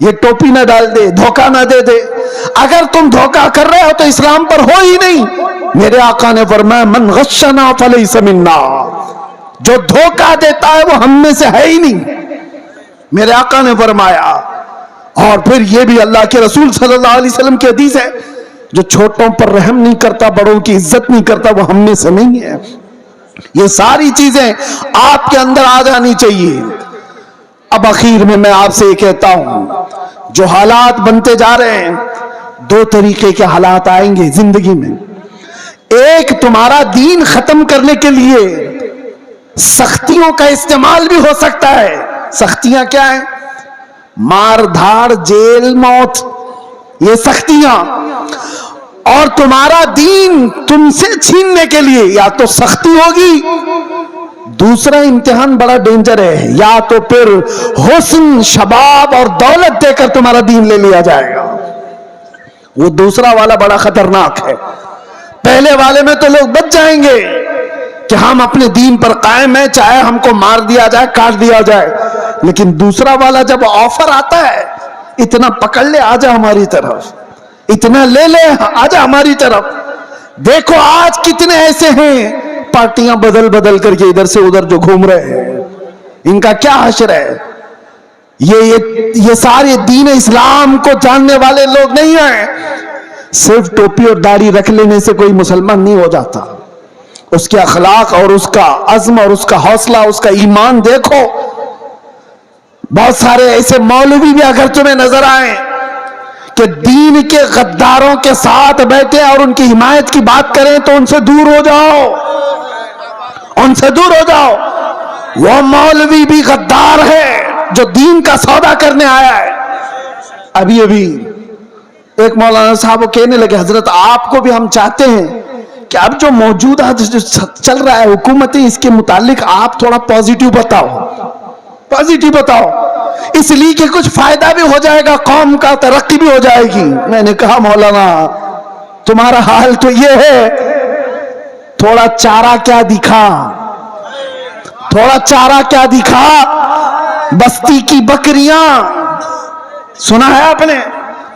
یہ ٹوپی نہ ڈال دے، دھوکہ نہ دے دے۔ اگر تم دھوکہ کر رہے ہو تو اسلام پر ہو ہی نہیں۔ میرے آقا نے فرمایا من غشنا فلیس منا، جو دھوکہ دیتا ہے وہ ہم میں سے ہے ہی نہیں، میرے آقا نے فرمایا۔ اور پھر یہ بھی اللہ کے رسول صلی اللہ علیہ وسلم کی حدیث ہے، جو چھوٹوں پر رحم نہیں کرتا، بڑوں کی عزت نہیں کرتا، وہ ہم میں سے نہیں ہے۔ یہ ساری چیزیں آپ کے اندر آ جانی چاہیے۔ اب اخیر میں آپ سے یہ کہتا ہوں، جو حالات بنتے جا رہے ہیں، دو طریقے کے حالات آئیں گے زندگی میں۔ ایک، تمہارا دین ختم کرنے کے لیے سختیوں کا استعمال بھی ہو سکتا ہے۔ سختیاں کیا ہیں؟ مار دھاڑ، جیل، موت، یہ سختیاں۔ اور تمہارا دین تم سے چھیننے کے لیے یا تو سختی ہوگی، دوسرا امتحان بڑا ڈینجر ہے، یا تو پھر حسن، شباب اور دولت دے کر تمہارا دین لے لیا جائے گا۔ وہ دوسرا والا بڑا خطرناک ہے۔ پہلے والے میں تو لوگ بچ جائیں گے کہ ہم اپنے دین پر قائم ہیں، چاہے ہم کو مار دیا جائے، کاٹ دیا جائے۔ لیکن دوسرا والا جب آفر آتا ہے، اتنا پکڑ لے، آجا ہماری طرف، اتنا لے لے، آجا ہماری طرف۔ دیکھو آج کتنے ایسے ہیں پارٹیاں بدل بدل کر کے ادھر سے ادھر جو گھوم رہے ہیں، ان کا کیا حشر ہے؟ یہ سارے دین اسلام کو جاننے والے لوگ نہیں ہیں۔ صرف ٹوپی اور داڑھی رکھ لینے سے کوئی مسلمان نہیں ہو جاتا، اس کے اخلاق اور اس کا عزم اور اس کا حوصلہ، اس کا ایمان دیکھو۔ بہت سارے ایسے مولوی بھی اگر تمہیں نظر آئیں کہ دین کے غداروں کے ساتھ بیٹھے اور ان کی حمایت کی بات کریں تو ان سے دور ہو جاؤ، ان سے دور ہو جاؤ۔ وہ مولوی بھی غدار ہے جو دین کا سودا کرنے آیا ہے۔ ابھی ایک مولانا صاحب کہنے لگے، حضرت آپ کو بھی ہم چاہتے ہیں کہ اب جو موجودہ چل رہا ہے حکومتیں، اس کے متعلق آپ تھوڑا پازیٹیو بتاؤ، اس لیے کہ کچھ فائدہ بھی ہو جائے گا، قوم کا ترقی بھی ہو جائے گی۔ میں نے کہا مولانا تمہارا حال تو یہ ہے، تھوڑا چارہ کیا دکھا، بستی کی بکریاں، سنا ہے آپ نے؟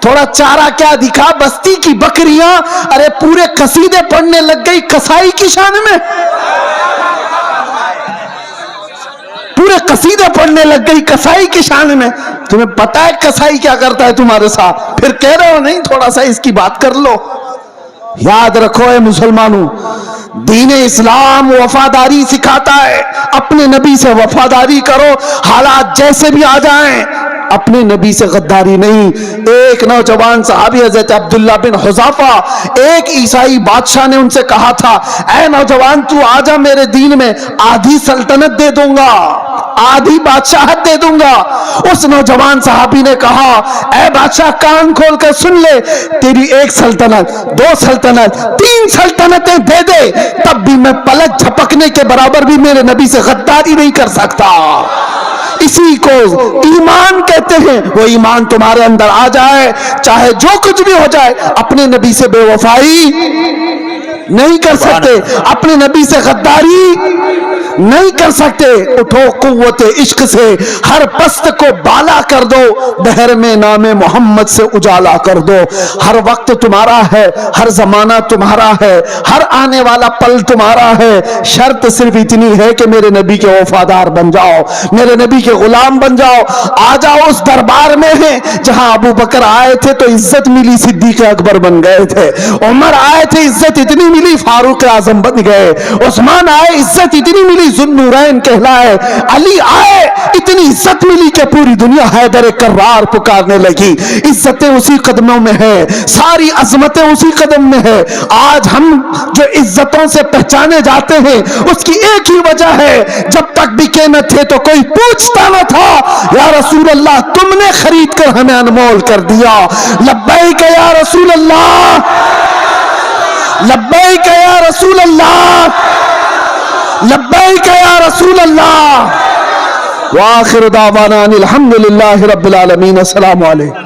تھوڑا چارہ کیا دکھا، بستی کی بکریاں۔ ارے پورے قصیدے پڑھنے لگ گئی کسائی کی شان میں، پورے قصیدے پڑھنے لگ گئی کسائی کی شان میں۔ تمہیں پتا ہے کسائی کیا کرتا ہے تمہارے ساتھ؟ پھر کہہ رہے ہو نہیں تھوڑا سا اس کی بات کر لو۔ یاد رکھو اے مسلمانوں، دین اسلام وفاداری سکھاتا ہے۔ اپنے نبی سے وفاداری کرو، حالات جیسے بھی آ جائیں، اپنے نبی سے غداری نہیں۔ ایک نوجوان صحابی حضرت عبداللہ بن حذافہ، ایک عیسائی بادشاہ نے ان سے کہا تھا، اے نوجوان تو آجا میرے دین میں، آدھی سلطنت دے دوں گا، آدھی بادشاہت دے دوں گا۔ اس نوجوان صحابی نے کہا، اے بادشاہ کان کھول کر سن لے، تیری ایک سلطنت، دو سلطنت، تین سلطنتیں دے دے، تب بھی میں پلک جھپکنے کے برابر بھی میرے نبی سے غداری نہیں کر سکتا۔ اسی کو ایمان کہتے ہیں۔ وہ ایمان تمہارے اندر آ جائے، چاہے جو کچھ بھی ہو جائے، اپنے نبی سے بے وفائی نہیں کر سکتے، اپنے نبی سے غداری نہیں کر سکتے۔ اٹھو قوت عشق سے، ہر پست کو بالا کر دو، بحر میں نام محمد سے اجالا کر دو۔ ہر وقت تمہارا ہے، ہر زمانہ تمہارا ہے، ہر آنے والا پل تمہارا ہے۔ شرط صرف اتنی ہے کہ میرے نبی کے وفادار بن جاؤ، میرے نبی کے غلام بن جاؤ۔ آ جاؤ اس دربار میں ہے جہاں ابو بکر آئے تھے تو عزت ملی، صدیق اکبر بن گئے تھے۔ عمر آئے تھے، عزت اتنی ملی، فاروق اعظم بن گئے۔ عثمان آئے، عزت اتنی ملی، ذوالنورین کہلائے۔ علی آئے، اتنی عزت ملی کہ پوری دنیا حیدر کرار پکارنے لگی۔ عزتیں اسی قدموں میں ہے، ساری عظمتیں اسی قدم میں ہے۔ آج ہم جو عزتوں سے پہچانے جاتے ہیں، اس کی ایک ہی وجہ ہے، جب تک بکے نہ تھے تو کوئی پوچھتا نہ تھا، یا رسول اللہ تم نے خرید کر ہمیں انمول کر دیا، لبیک یا رسول اللہ، لبیک یا رسول اللہ، لبیک یا رسول اللہ۔ وآخر دعوانا ان الحمد للہ رب العالمین۔ السلام علیکم۔